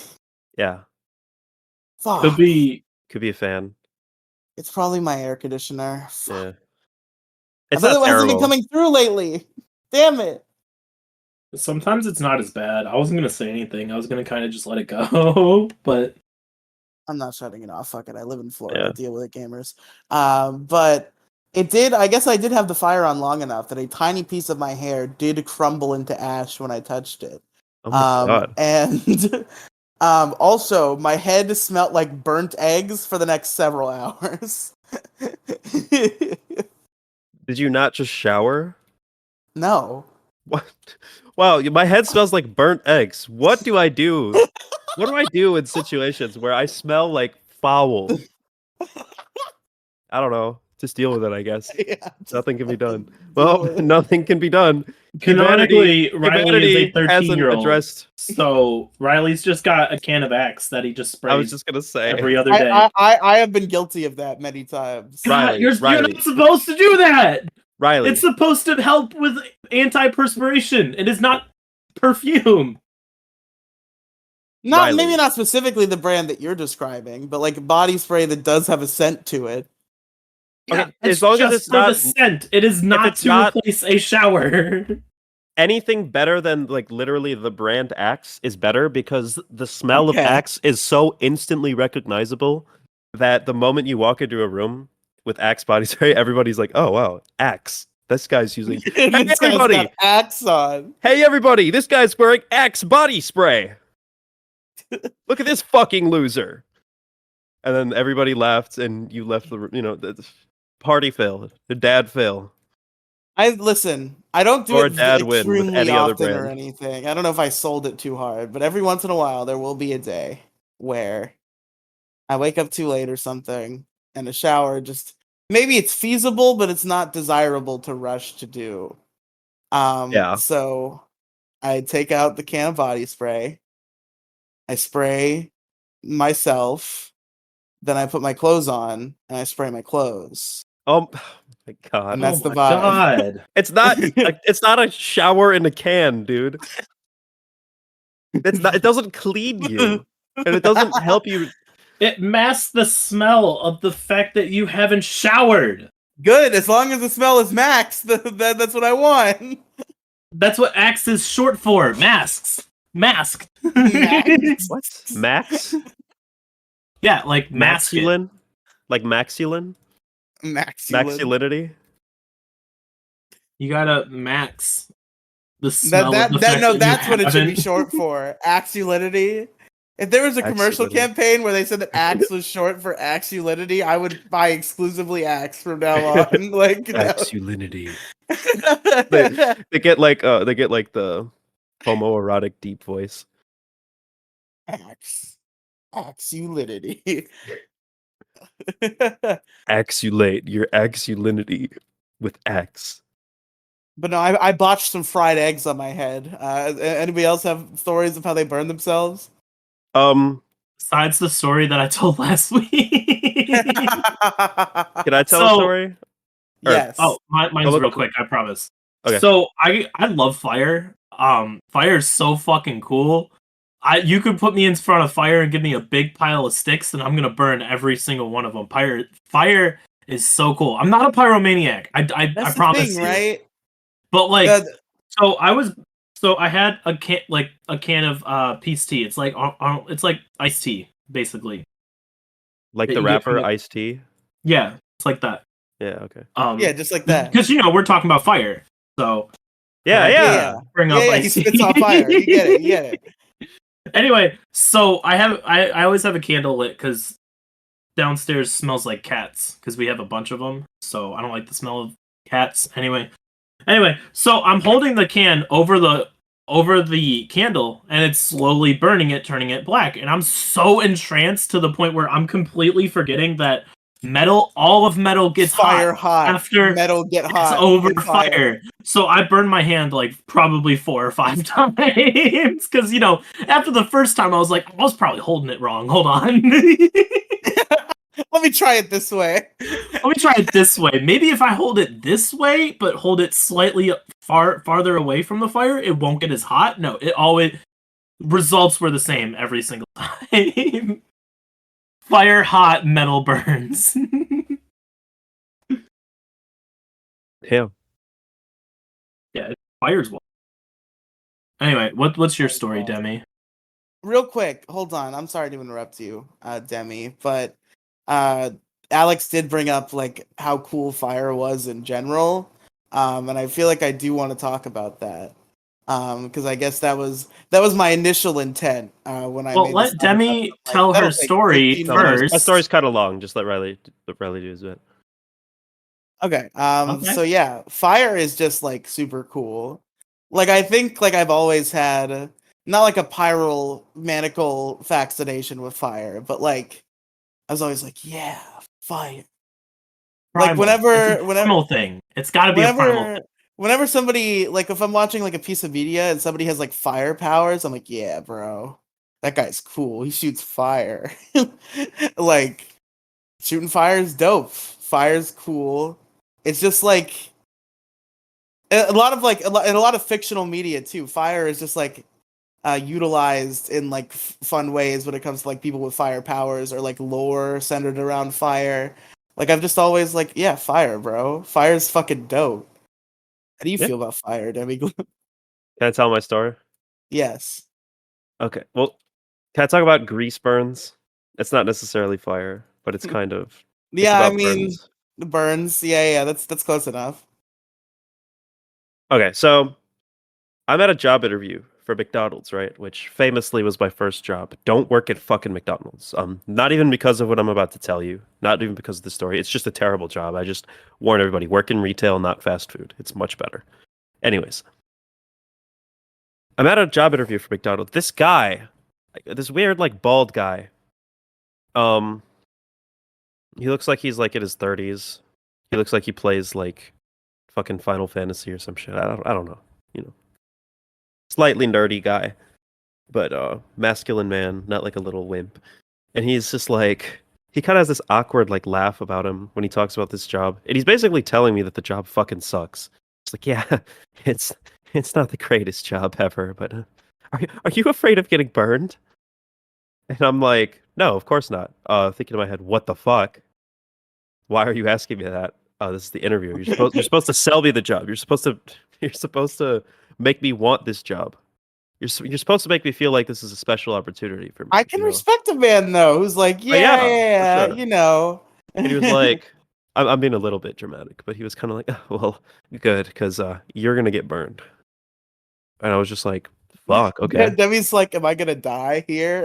yeah, Fuck. Could be. could be a fan. It's probably my air conditioner. Fuck. Yeah, I it's thought not it hasn't been terrible. coming through lately. Damn it. Sometimes it's not as bad. I wasn't gonna say anything. I was gonna kind of just let it go, but I'm not shutting it off. Fuck it. I live in Florida. Yeah. Deal with it, gamers. But it did. I guess I did have the fire on long enough that a tiny piece of my hair did crumble into ash when I touched it. Oh my god. And also, my head smelled like burnt eggs for the next several hours. Did you not just shower? No. What? Wow, my head smells like burnt eggs. What do I do? What do I do in situations where I smell like foul? I don't know. Just deal with it, I guess. Yeah, Nothing can be done. deal Well, with it. nothing can be done. canonically, Riely is a Humanity hasn't 13-year-old. addressed. So Riley's just got a can of Axe that he just I was sprays just gonna say. every other day. I have been guilty of that many times. God, Riley, you're Riley. not supposed to do that. Riely, It's supposed to help with antiperspiration. It is not perfume. Not Riley. maybe not specifically the brand that you're describing, but like body spray that does have a scent to it. Okay, Yeah, as long as just it's for the not- scent. It is not it's to not- replace a shower. anything better than like literally the brand Axe is better because the smell of Okay. Axe is so instantly recognizable that the moment you walk into a room with Axe body spray, everybody's like, "Oh wow, Axe! This guy's using." This Hey guy's everybody! got Axe on. Hey everybody! This guy's wearing Axe body spray. Look at this fucking loser. And then everybody laughed, and you left the the party fail, the dad fail. I listen. I don't do Or it Dad win with extremely any other often or brand. anything. I don't know if I sold it too hard, but every once in a while there will be a day where I wake up too late or something, and a shower just maybe it's feasible, but it's not desirable to rush to do. Yeah. So I take out the can of body spray. I spray myself, then I put my clothes on and I spray my clothes. Oh my god! And that's Oh the my vibe. God. It's not. It's not a shower in a can, dude. It's not. It doesn't clean you, and it doesn't help you. It masks the smell of the fact that you haven't showered. Good, as long as the smell is max, that's what I want. That's what Axe is short for. Masks. Mask. Max? What? Max? Yeah, like mask it. Maxulin? Like maxulin? Maxulinity? You gotta max the smell of the That fact no, that that's you what it should be haven't- short for. Axulinity. If there was a commercial Axulinity. campaign where they said that Axe was short for Axulinity, I would buy exclusively Axe from now on. Like Maxulinity. They get like the homoerotic deep voice. Axe. Axulinity. Axulate your axulinity with Axe. But no, I botched some fried eggs on my head. Anybody else have stories of how they burn themselves? Besides the story that I told last week. Can I tell a So- story? Or- Yes. Oh, mine's Oh, real quick, I promise. Okay. So I love fire. Fire is so fucking cool. You could put me in front of fire and give me a big pile of sticks, and I'm gonna burn every single one of them. Fire is so cool. I'm not a pyromaniac. I That's the promise thing, you. right? But like, The- so I had a can of peace tea. It's like it's like iced tea basically. Like that the you get rapper from the- Ice T? Yeah, it's like that. Yeah, okay. yeah, just like that. Because we're talking about fire. So Yeah, I yeah. Yeah. bring up Yeah, he iced tea. spits off fire. You get it. You get it. Anyway, so I always have a candle lit because downstairs smells like cats because we have a bunch of them. So I don't like the smell of cats. Anyway, so I'm holding the can over the candle and it's slowly burning it, turning it black. And I'm so entranced to the point where I'm completely forgetting that all of metal gets Fire hot hot. after Metal get it's hot. over in fire. So I burned my hand like probably 4 or 5 times because after the first time I was like, I was probably holding it wrong. Hold on. Let me try it this way. Let me try it this way. Maybe if I hold it this way, but hold it slightly farther away from the fire, it won't get as hot. No, it always results were the same every single time. Fire hot, metal burns. Damn. Yeah, fire's well. Anyway, what's your story, Demi? Real quick, hold on. I'm sorry to interrupt you, Demi, but Alex did bring up like how cool fire was in general, and I feel like I do want to talk about that because I guess that was my initial intent when I Well, made let this Demi like, tell that'll her take story 15 No, minutes. my first. story's kind of long. Just let Riely do his bit. Okay. Okay. So yeah, fire is just like super cool. Like I think like I've always had not like a pyromanical fascination with fire, but like I was always like, yeah, fire. Like Primal. It's a whenever primal thing. It's got to be a primal thing. whenever somebody like if I'm watching like a piece of media and somebody has like fire powers, I'm like, yeah, bro. That guy's cool. He shoots fire. Like shooting fire is dope. Fire's cool. It's just like a lot of like in a lot of fictional media too. Fire is just like utilized in like fun ways when it comes to like people with fire powers or like lore centered around fire. Like I've just always like, yeah, fire, bro. Fire's fucking dope. How do you Yeah. feel about fire, Demigloom? Can I tell my story? Yes. Okay. Well, can I talk about grease burns? It's not necessarily fire, but it's kind of. It's Yeah, I about mean burns. the burns. Yeah, that's close enough. Okay, so I'm at a job interview for McDonald's, right? Which famously was my first job. Don't work at fucking McDonald's. Not even because of what I'm about to tell you. Not even because of the story. It's just a terrible job. I just warn everybody: work in retail, not fast food. It's much better. Anyways, I'm at a job interview for McDonald's. This guy, this weird like bald guy. Um, he looks like he's like in his 30s. He looks like he plays like fucking Final Fantasy or some shit. I don't know. You know, slightly nerdy guy, but masculine man, not like a little wimp. And he's just like he kind of has this awkward like laugh about him when he talks about this job. And he's basically telling me that the job fucking sucks. It's like, yeah, it's it's not the greatest job ever, but are you afraid of getting burned? And I'm like, no, of course not. Thinking in my head, what the fuck? Why are you asking me that? This is the interview. You're supposed to sell me the job. You're supposed to make me want this job. You're supposed to make me feel like this is a special opportunity for me. I can you know? respect a man though who's like, Oh, yeah, for yeah, sure. you know. And he was like, I'm being a little bit dramatic, but he was kind of like, oh, well, good, because you're gonna get burned. And I was just like, fuck, okay. Demi's like, am I gonna die here?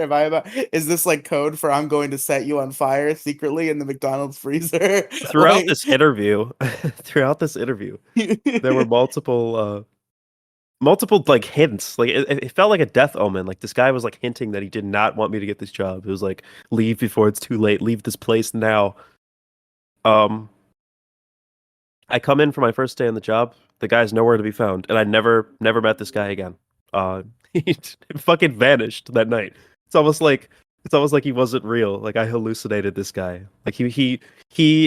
Is this like code for I'm going to set you on fire secretly in the McDonald's freezer? Throughout Like, this interview, there were multiple like hints. Like it felt like a death omen. Like this guy was like hinting that he did not want me to get this job. It was like, leave before it's too late. Leave this place now. Um, I come in for my first day on the job. The guy's nowhere to be found, and I never met this guy again. He fucking vanished that night. It's almost like he wasn't real. Like I hallucinated this guy. Like he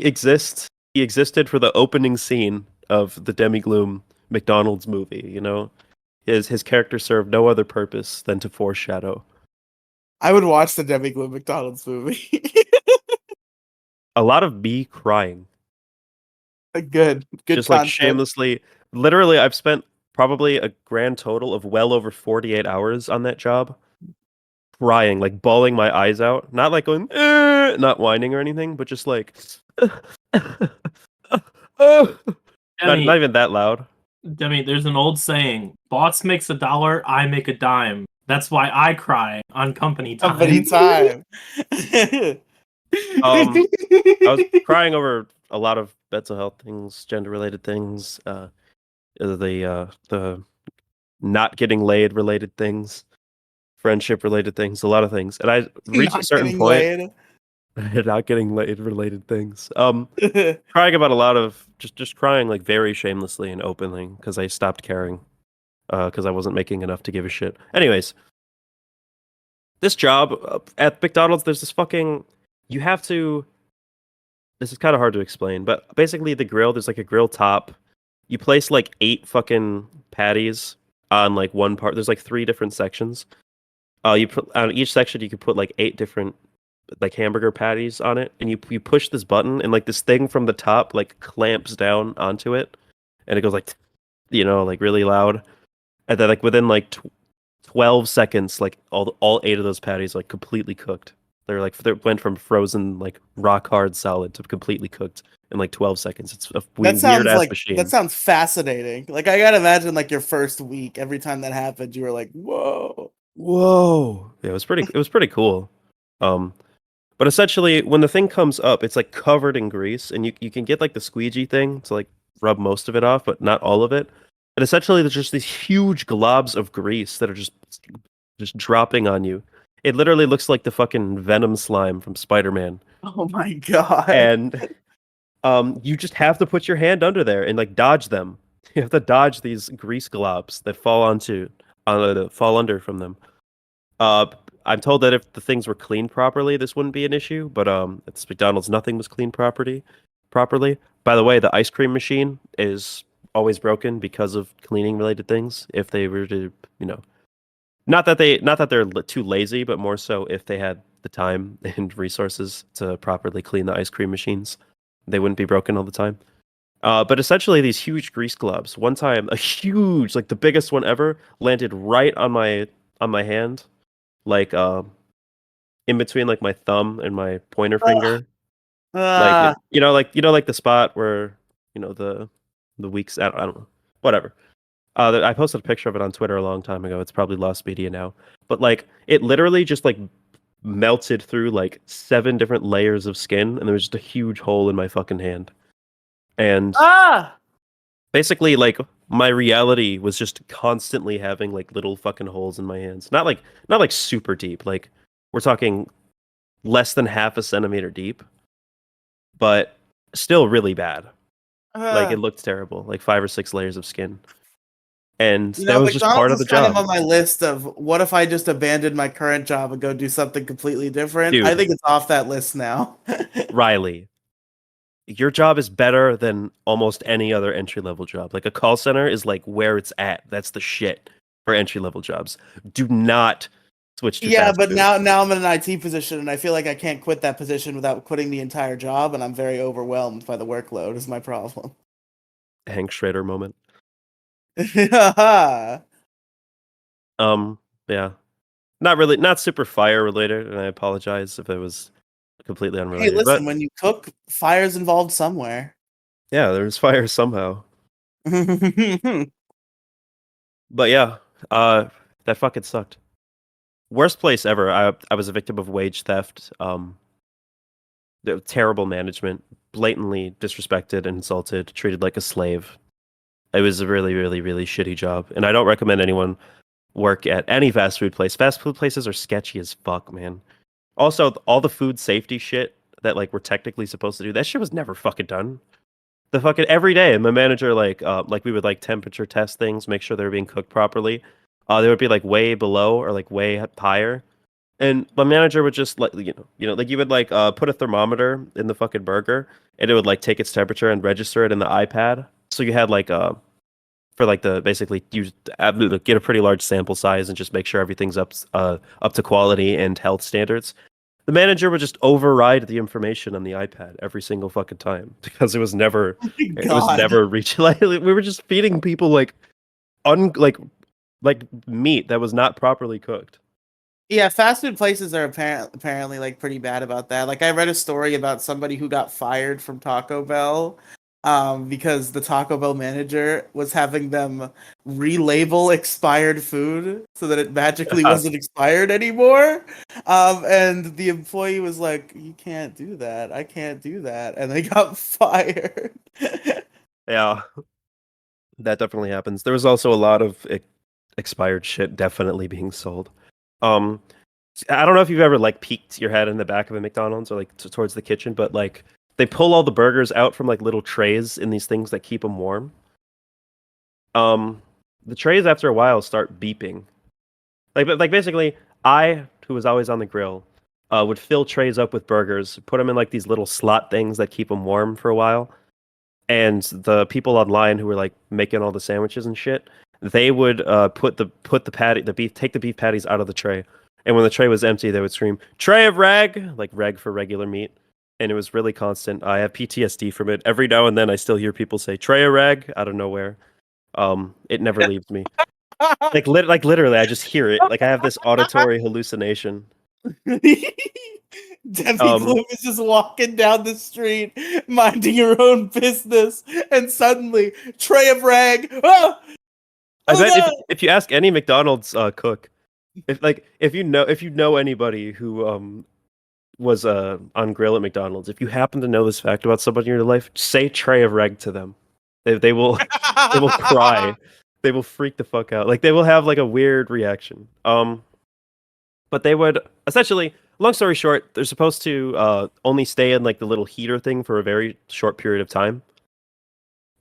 exists. He existed for the opening scene of the Demigloom McDonald's movie. You know, his character served no other purpose than to foreshadow. I would watch the Demigloom McDonald's movie. A lot of me crying. Good Just like content. shamelessly. Literally, I've spent probably a grand total of well over 48 hours on that job, crying, like bawling my eyes out. Not like going, not whining or anything, but just like, not Demi, even that loud. Demi, there's an old saying: "Boss makes a dollar, I make a dime." That's why I cry on company time. Company time. I was crying over a lot of mental health things, gender related things, the not getting laid related things, friendship related things, a lot of things. And I reached a Not certain getting point. laid. not getting laid related things. Crying about a lot of just crying like very shamelessly and openly because I stopped caring because I wasn't making enough to give a shit. Anyways, this job at McDonald's, there's this fucking you have to. This is kind of hard to explain, but basically the grill, there's like a grill top. You place like 8 fucking patties on like one part. There's like 3 different sections. You put on each section you could put like 8 different like hamburger patties on it, and you push this button, and like this thing from the top like clamps down onto it, and it goes like like really loud, and then like within like 12 seconds, like all 8 of those patties like completely cooked. They went from frozen like rock hard solid to completely cooked in like 12 seconds. It's a weird ass machine. That sounds fascinating. Like I gotta imagine like your first week, every time that happened, you were like, whoa. Yeah, it was pretty cool. But essentially when the thing comes up, it's like covered in grease, and you can get like the squeegee thing to like rub most of it off, but not all of it. And essentially there's just these huge globs of grease that are just dropping on you. It literally looks like the fucking Venom slime from Spider-Man. Oh my god. And you just have to put your hand under there and like dodge them. You have to dodge these grease globs that fall fall under from them. I'm told that if the things were cleaned properly, this wouldn't be an issue, but at this McDonald's nothing was cleaned properly. By the way, the ice cream machine is always broken because of cleaning related things. If they were to, not that they're too lazy, but more so if they had the time and resources to properly clean the ice cream machines, they wouldn't be broken all the time. But essentially, these huge grease globs. One time, a huge, like the biggest one ever, landed right on my hand, like in between like my thumb and my pointer finger. Like like the spot where the weeks. I don't know, whatever. I posted a picture of it on Twitter a long time ago. It's probably lost media now. But like it literally just like melted through like 7 different layers of skin, and there was just a huge hole in my fucking hand. And basically like my reality was just constantly having like little fucking holes in my hands. Not like super deep. Like we're talking less than half a centimeter deep, but still really bad. Like it looked terrible. Like 5 or 6 layers of skin. And that was just part of the kind job. of on my list of what if I just abandoned my current job and go do something completely different. Dude. I think it's off that list now. Riely, your job is better than almost any other entry level job. Like a call center is like where it's at. That's the shit for entry level jobs. Do not switch to fast but food. now I'm in an IT position, and I feel like I can't quit that position without quitting the entire job, and I'm very overwhelmed by the workload. Is my problem. Hank Schrader moment. Yeah. Not super fire related, and I apologize if it was completely unrelated. Hey, listen, but when you cook, fire's involved somewhere. yeah, there's fire somehow. But yeah, that fucking sucked. Worst place ever. I was a victim of wage theft. Terrible management, blatantly disrespected and insulted, treated like a slave. It was a really, really, really shitty job, and I don't recommend anyone work at any fast food place. Fast food places are sketchy as fuck, man. Also, all the food safety shit that like we're technically supposed to do, that shit was never fucking done. The fucking every day, my manager like we would like temperature test things, make sure they were being cooked properly. They would be like way below or like way higher, and my manager would just like like you would like put a thermometer in the fucking burger, and it would like take its temperature and register it in the iPad. So you had like for like the basically you get a pretty large sample size and just make sure everything's up to quality and health standards. The manager would just override the information on the iPad every single fucking time because it was never reaching. Like we were just feeding people like like meat that was not properly cooked. Yeah, fast food places are apparently like pretty bad about that. Like I read a story about somebody who got fired from Taco Bell because the Taco Bell manager was having them relabel expired food so that it magically wasn't expired anymore. And the employee was like, "You can't do that. I can't do that." And they got fired. Yeah. That definitely happens. There was also a lot of expired shit definitely being sold. Um I don't know if you've ever like peeked your head in the back of a McDonald's or like towards the kitchen, but like they pull all the burgers out from like little trays in these things that keep them warm. The trays after a while start beeping. Like basically, I, who was always on the grill, would fill trays up with burgers, put them in like these little slot things that keep them warm for a while. And the people online who were like making all the sandwiches and shit, they would put the beef, take the beef patties out of the tray. And when the tray was empty, they would scream, "Tray of reg," like reg for regular meat. And it was really constant. I have PTSD from it. Every now and then, I still hear people say "tray of reg" out of nowhere. It never leaves me. Like literally, I just hear it. Like I have this auditory hallucination. Demigloom is just walking down the street, minding her own business, and suddenly, tray of rag. Ah! I Oh, bet no! if you ask any McDonald's cook, if you know anybody who was on grill at McDonald's, if you happen to know this fact about somebody in your life, say tray of reg to them. They will they will cry. They will freak the fuck out. Like they will have like a weird reaction. But they would essentially, long story short, they're supposed to only stay in like the little heater thing for a very short period of time.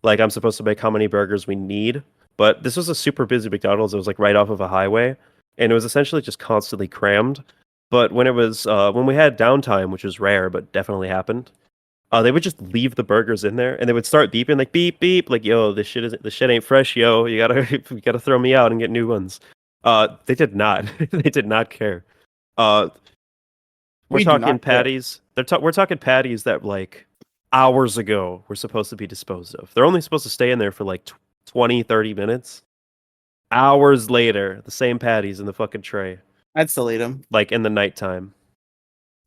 Like I'm supposed to make how many burgers we need, but this was a super busy McDonald's. It was like right off of a highway, and it was essentially just constantly crammed. But when it was when we had downtime, which was rare but definitely happened, they would just leave the burgers in there, and they would start beeping like beep beep, like yo, this shit ain't fresh, yo. You gotta throw me out and get new ones. They did not. They did not care. We're We do talking not care. patties. We're talking patties that like hours ago were supposed to be disposed of. They're only supposed to stay in there for like 20, 30 minutes. Hours later, the same patties in the fucking tray, I'd still eat them. like in the nighttime.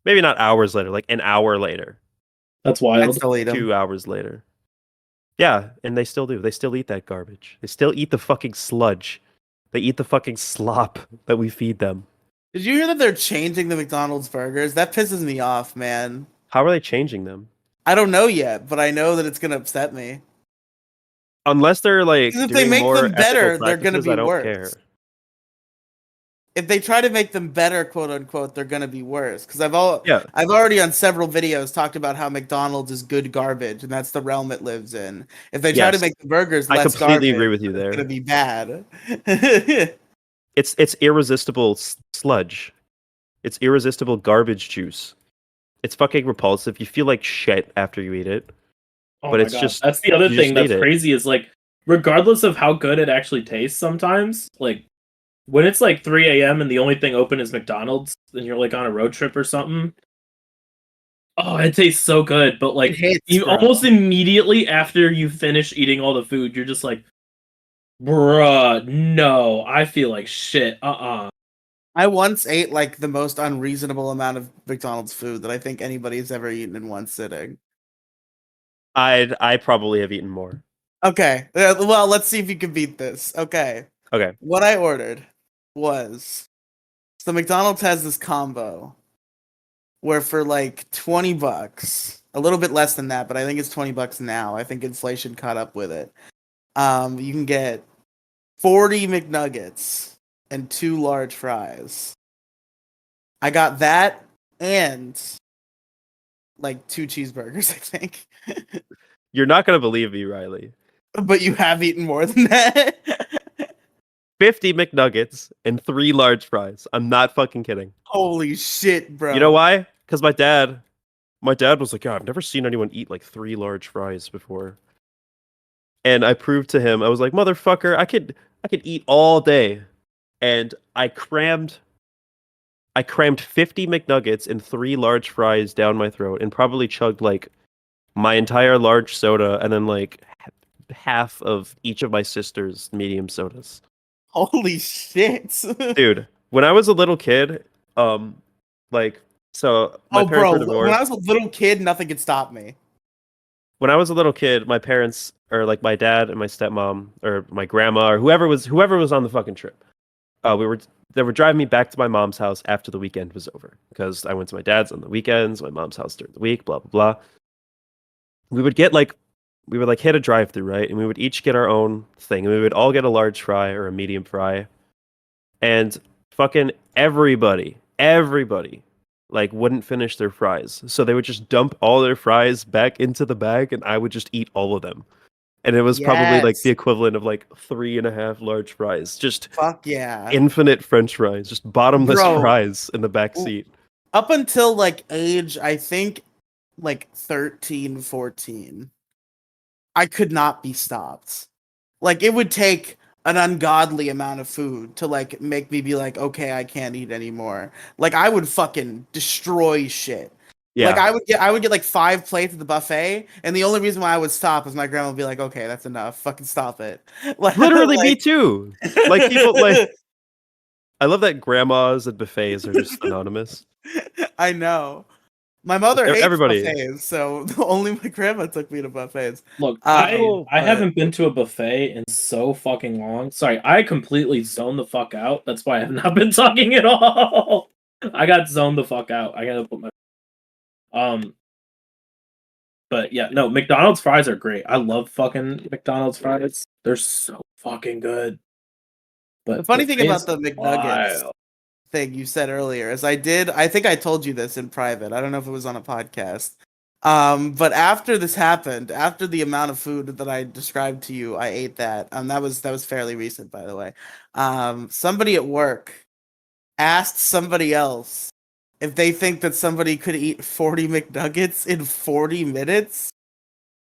Maybe not hours later, like an hour later. That's I'd wild. still eat them. 2 hours later. Yeah, and they still do. They still eat that garbage. They still eat the fucking sludge. They eat the fucking slop that we feed them. Did you hear that they're changing the McDonald's burgers? That pisses me off, man. How are they changing them? I don't know yet, but I know that it's gonna upset me. Unless they're like 'Cause if they doing make more them better, ethical they're gonna practices, be I don't worse. care. If they try to make them better, quote unquote, they're gonna be worse. Because I've Yeah, already on several videos talked about how McDonald's is good garbage, and that's the realm it lives in. If they try to yes. make the burgers I less completely garbage, agree with you it's there. gonna be bad. It's irresistible sludge. It's irresistible garbage juice. It's fucking repulsive. You feel like shit after you eat it. Oh But my it's God. just- That's the other you thing just that's eat it. crazy is like, regardless of how good it actually tastes sometimes, like when it's like 3 a.m. and the only thing open is McDonald's and you're like on a road trip or something. Oh, it tastes so good, but like It hits, you bro. almost immediately after you finish eating all the food, you're just like, bruh, no, I feel like shit. I once ate like the most unreasonable amount of McDonald's food that I think anybody's ever eaten in one sitting. I probably have eaten more. Okay, well, let's see if you can beat this. Okay, Okay. what I ordered was, so McDonald's has this combo where for like $20, a little bit less than that, but I think it's $20 now. I think inflation caught up with it. You can get 40 McNuggets and 2 large fries. I got that and like 2 cheeseburgers, I think. You're not gonna believe me, Riely. But you have eaten more than that. 50 McNuggets and 3 large fries. I'm not fucking kidding. Holy shit, bro. You know why? Because my dad was like, yeah, I've never seen anyone eat like 3 large fries before. And I proved to him, I was like, motherfucker, I could eat all day. And I crammed 50 McNuggets and 3 large fries down my throat and probably chugged like my entire large soda and then like half of each of my sister's medium sodas. Holy shit. Dude, when I was a little kid, like so my parents were divorced. When I was a little kid, nothing could stop me. When I was a little kid, my parents, or like my dad and my stepmom, or my grandma, or whoever was on the fucking trip, they were driving me back to my mom's house after the weekend was over because I went to my dad's on the weekends, my mom's house during the week, blah blah blah. We would hit a drive-through, right, and we would each get our own thing, and we would all get a large fry or a medium fry, and fucking everybody everybody like wouldn't finish their fries. So they would just dump all their fries back into the bag and I would just eat all of them. And it was probably like the Yes. equivalent of like 3.5 large fries. Just Fuck yeah. infinite French fries, just bottomless Bro. fries in the back seat. Up until like age, I think like 13, 14, I could not be stopped. Like it would take an ungodly amount of food to like make me be like, okay, I can't eat anymore. Like I would fucking destroy shit. Yeah. Like I would get like 5 plates at the buffet, and the only reason why I would stop is my grandma would be like, okay, that's enough. Fucking stop it. Like, Literally me too. Like people like I love that grandmas and buffets are just synonymous. I know. My mother hates Everybody. buffets, so only my grandma took me to buffets. Look, but- I haven't been to a buffet in so fucking long. Sorry, I completely zoned the fuck out. That's why I have not been talking at all. I got zoned the fuck out. I gotta put my but yeah, no, McDonald's fries are great. I love fucking McDonald's fries. They're so fucking good. But The funny thing about buffets, the McNuggets wild. thing you said earlier is I think I told you this in private. I don't know if it was on a podcast. But after this happened, after the amount of food that I described to you, I ate that. That was fairly recent, by the way. Somebody at work asked somebody else if they think that somebody could eat 40 McNuggets in 40 minutes.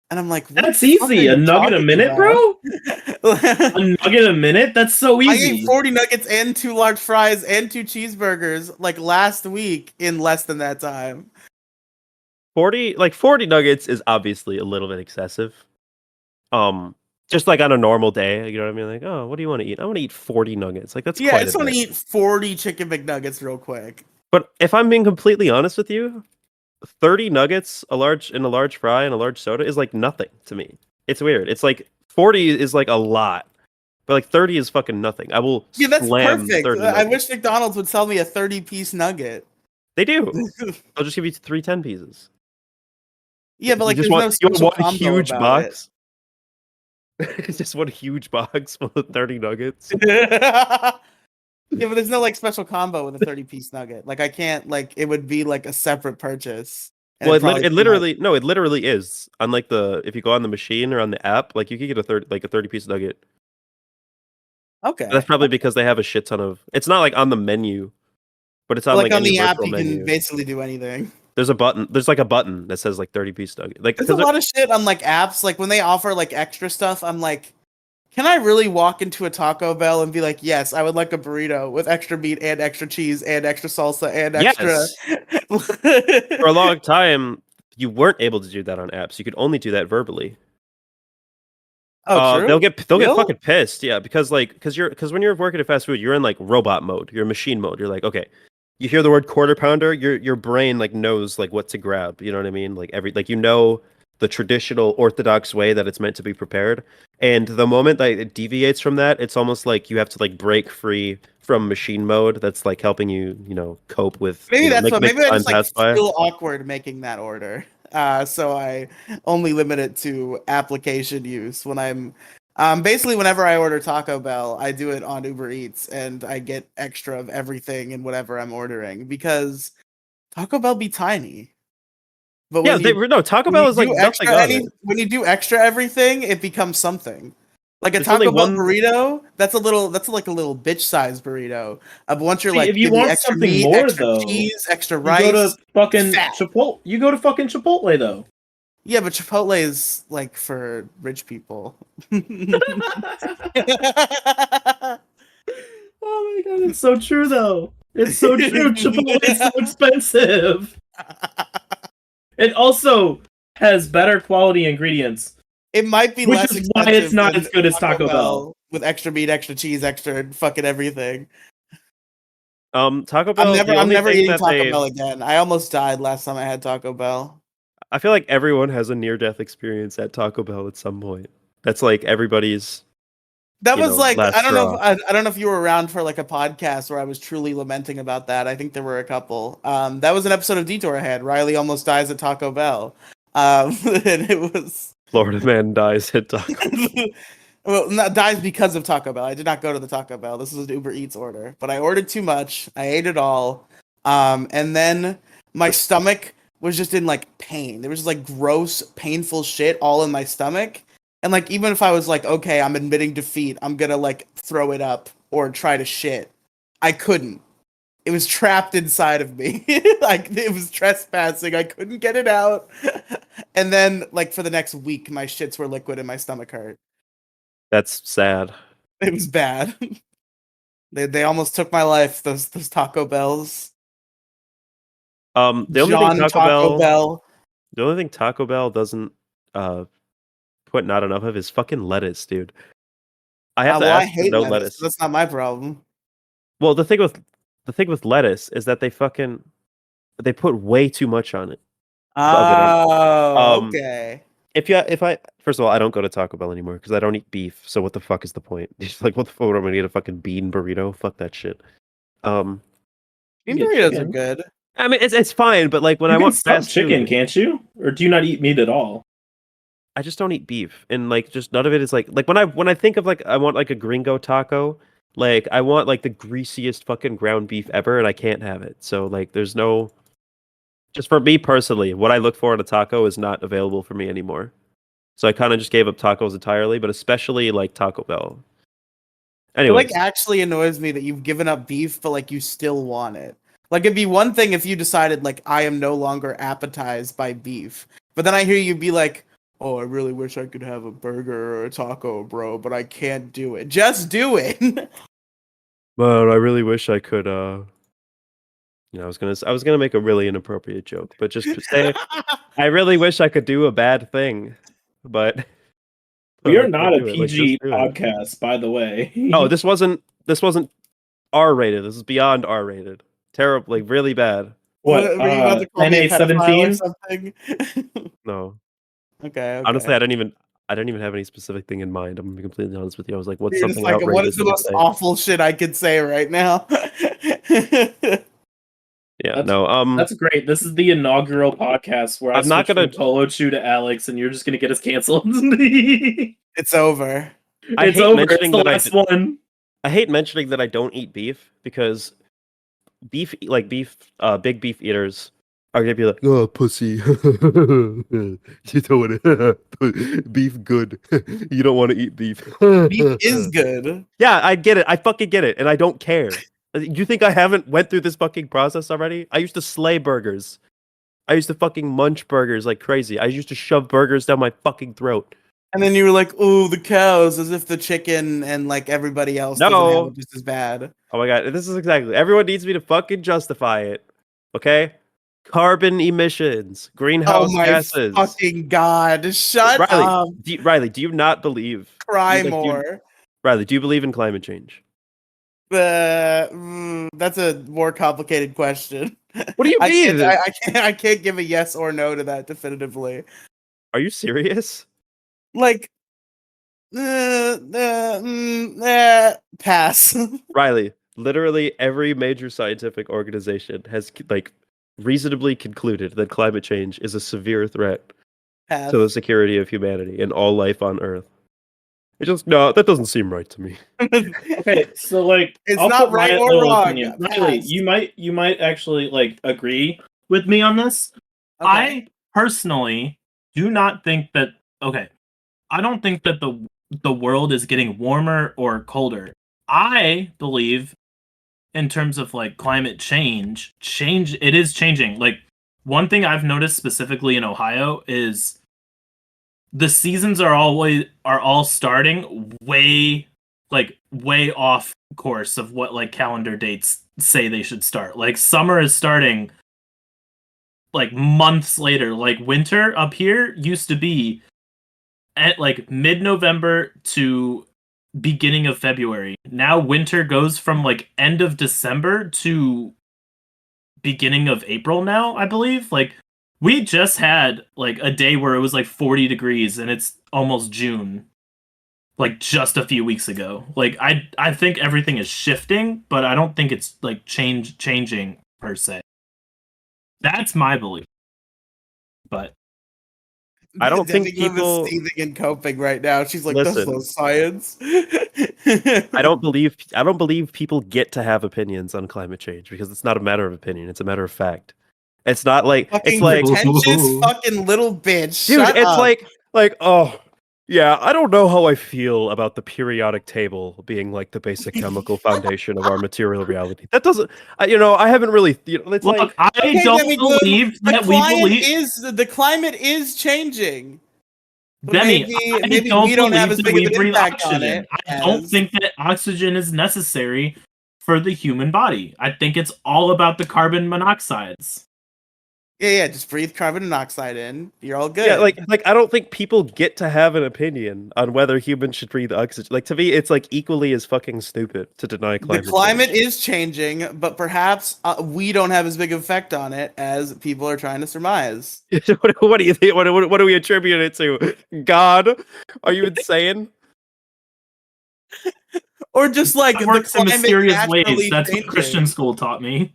And I'm like, what That's the fuck easy. are A you nugget a talking minute, about? bro? A nugget a minute? That's so I easy. ate 40 nuggets and 2 large fries and 2 cheeseburgers like last week in less than that time. 40 nuggets is obviously a little bit excessive. Just like on a normal day, you know what I mean? Like, oh, what do you want to eat? I want to eat 40 nuggets. Like that's Yeah, I quite just a want to bit. eat 40 chicken McNuggets real quick. But if I'm being completely honest with you, 30 nuggets, a large fry and a large soda is like nothing to me. It's weird. It's like 40 is like a lot. But like 30 is fucking nothing. I will Yeah, that's slam perfect. 30 I nuggets. wish McDonald's would sell me a 30-piece nugget. They do. I'll just give you 3 10 pieces. Yeah, but like you there's just no want special one combo huge about box. Just one huge box full of 30 nuggets. Yeah, but there's no like special combo with a 30-piece nugget. Like I can't like it would be like a separate purchase. And Well, it'd probably it be like- literally is. Unlike if you go on the machine or on the app, like you could get a 30-piece nugget. okay. That's probably because they have a shit ton of. It's not like on the menu, but it's on Like on any the app, virtual you menu. can basically do anything. There's a button. There's like a button that says like 30-piece nugget. Like There's a lot of shit on like apps. Like when they offer like extra stuff, I'm like, can I really walk into a Taco Bell and be like, yes, I would like a burrito with extra meat and extra cheese and extra salsa and extra. Yes. For a long time, you weren't able to do that on apps. You could only do that verbally. Oh, true. They'll get Real? fucking pissed, yeah, because when you're working at fast food, you're in like robot mode, you're machine mode. You're like, okay, you hear the word quarter pounder, your brain like knows like what to grab. You know what I mean? Like the traditional orthodox way that it's meant to be prepared. And the moment that it deviates from that, it's almost like you have to like break free from machine mode. That's like helping you, cope with. Maybe that's what. Maybe I time just like pass by. feel awkward making that order. So I only limit it to application use when I'm. Basically, whenever I order Taco Bell, I do it on Uber Eats, and I get extra of everything in whatever I'm ordering because Taco Bell be tiny. But Yeah, Taco Bell is like nothing on it. When you do extra everything, it becomes something. Like a There's only Taco Bell one- burrito, that's like a little bitch size burrito. But once you're See, like, if you give me want extra something meat, more, extra though, cheese, extra You rice, go to fucking fat. Chipotle. You go to fucking Chipotle though. Yeah, but Chipotle is like for rich people. Oh my god, it's so true though. It's so true. Chipotle is so expensive. It also has better quality ingredients. It might be Which less is why expensive it's not than as good as Taco Bell. with extra meat, extra cheese, extra fucking everything. Taco Bell. I'm never eating Taco Bell again. I almost died last time I had Taco Bell. I feel like everyone has a near-death experience at Taco Bell at some point. That's like everybody's. That was like last I don't know. straw. I don't know if you were around for like a podcast where I was truly lamenting about that. I think there were a couple. That was an episode of Detour I had. Riely almost dies at Taco Bell. And it was Florida man dies at Taco Bell. well, not dies because of Taco Bell. I did not go to the Taco Bell. This was an Uber Eats order, but I ordered too much. I ate it all. And then my stomach was just in like pain. There was just like gross, painful shit all in my stomach. And like even if I was like, okay, I'm admitting defeat, I'm gonna like throw it up or try to shit, I couldn't. It was trapped inside of me. Like it was trespassing. I couldn't get it out. And then like for the next week, my shits were liquid and my stomach hurt. That's sad. It was bad. They almost took my life. Those Taco Bells. The only thing John Taco Bell. the only thing Taco Bell doesn't put not enough of is fucking lettuce, dude. I have to Well, I ask for hate no lettuce. lettuce. So that's not my problem. Well, the thing with lettuce is that they put way too much on it. Of it on. Oh, okay. If I first of all, I don't go to Taco Bell anymore because I don't eat beef. So what the fuck is the point? It's like, what the fuck? Am I gonna get a fucking bean burrito? Fuck that shit. Bean get burritos are chicken. good. I mean, it's fine, but like when You I can want sub fast chicken, food, can't you? Or do you not eat meat at all? I just don't eat beef, and like just none of it is like when I think of like I want like a gringo taco, like I want like the greasiest fucking ground beef ever, and I can't have it. So like there's no just for me personally, what I look for in a taco is not available for me anymore. So I kind of just gave up tacos entirely, but especially like Taco Bell. It like Anyways, actually annoys me that you've given up beef, but like you still want it. Like it'd be one thing if you decided like I am no longer appetized by beef, but then I hear you be like, "Oh, I really wish I could have a burger or a taco, bro, but I can't do it." Just do it. but I really wish I could. I was gonna make a really inappropriate joke, but just say I really wish I could do a bad thing, but We I are not can't a do it. Like just PG do it. podcast, by the way. Oh, this wasn't R rated. This is beyond R rated. Terrible, like really bad. What? Were you about to call me a pedophile or 17? something? No, Okay, honestly, okay. I didn't even have any specific thing in mind. I'm gonna be completely honest with you. I was like, what's You're just something like, what is outrageous the I could most say? awful shit I could say right now? Yeah, That's no. that's great. This is the inaugural podcast where I I'm not switch gonna. from Polo Chew to Alex, and you're just gonna get us canceled. It's It's over. I hate over. It's mentioning the that last one. I hate mentioning that I don't eat beef because big beef eaters are gonna be like, oh, pussy, you don't want to beef good. You don't want to eat beef. Beef is good. Yeah, I get it. I fucking get it, and I don't care. You think I haven't went through this fucking process already? I used to slay burgers. I used to fucking munch burgers like crazy. I used to shove burgers down my fucking throat. And then you were like, "Ooh, the cows," as if the chicken and like everybody else doesn't have No. it just as bad. Oh my god, this is exactly. Everyone needs me to fucking justify it. Okay? Carbon emissions, Oh greenhouse my gases. fucking god! Shut Riley, up. Riley, do you not believe? Cry Like, more. Riley, do you believe in climate change? That's a more complicated question. What do you I can't. mean? I can't give a yes or no to that definitively. Are you serious? Like, pass. Riley, literally every major scientific organization has like reasonably concluded that climate change is a severe threat Pass. to the security of humanity and all life on Earth. No, that doesn't seem right to me. Okay, so like It's I'll not put right my or little wrong. opinion. Riley, Pass. you might actually like agree with me on this. Okay. I personally do not think that okay. I don't think that the world is getting warmer or colder. I believe in terms of like climate change it is changing. Like one thing I've noticed specifically in Ohio is the seasons are all starting way off course of what like calendar dates say they should start. Like summer is starting like months later. Like winter up here used to be at like mid-November to beginning of February. Now winter goes from like end of December to beginning of April now, I believe. Like we just had like a day where it was like 40 degrees and it's almost June. Like just a few weeks ago. Like I think everything is shifting, but I don't think it's like changing per se. That's my belief. But I don't think Demigloom people is seething and coping right now. She's like, "That's listen. no science." I don't believe people get to have opinions on climate change because it's not a matter of opinion, it's a matter of fact. It's not like it's Fucking like pretentious fucking little bitch. dude, Shut it's up. like oh yeah, I don't know how I feel about the periodic table being like the basic chemical foundation of our material reality. That doesn't I haven't really it's Look, like I Okay, don't Demigloom, believe the that we believe. the climate is changing. But Demi, I maybe don't we don't have believe as that big of we an breathe impact on oxygen. it I don't as think that oxygen is necessary for the human body. I think it's all about the carbon monoxides. yeah, just breathe carbon monoxide in. You're all good. yeah, like I don't think people get to have an opinion on whether humans should breathe oxygen. Like to me, it's like equally as fucking stupid to deny the climate climate change. is changing, but perhaps we don't have as big of effect on it as people are trying to surmise. What do you think? What do we attribute it to? God? Are you insane? Or just like God the works in climate mysterious ways. naturally That's what Christian changing. school taught me.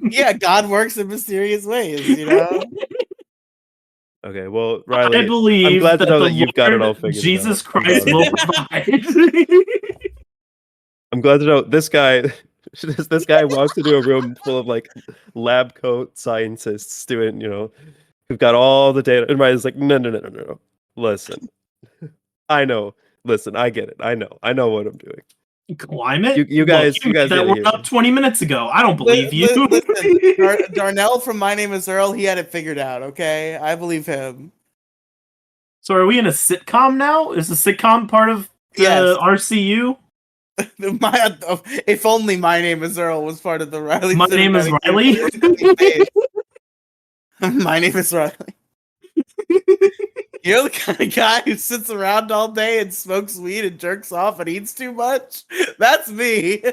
Yeah, God works in mysterious ways, you know? Okay, well, I Riely, I'm believe glad to that know the that you've got it all Lord figured Jesus out about Christ it. will provide. I'm glad to know this guy. This guy walks into a room full of like lab coat scientists doing, who've got all the data. And Riley's like, no. Listen, I know. Listen, I get it. I know what I'm doing. Climate? You Look, guys, you you made guys that get it word here. up 20 minutes ago. I don't believe you. Listen, Darnell from My Name is Earl, he had it figured out, okay? I believe him. So are we in a sitcom now? Is the sitcom part of the Yes. RCU? If only My Name is Earl was part of the Riley My name is Cinematic Riley. Universe. My name is Riley. You're the kind of guy who sits around all day and smokes weed and jerks off and eats too much? That's me.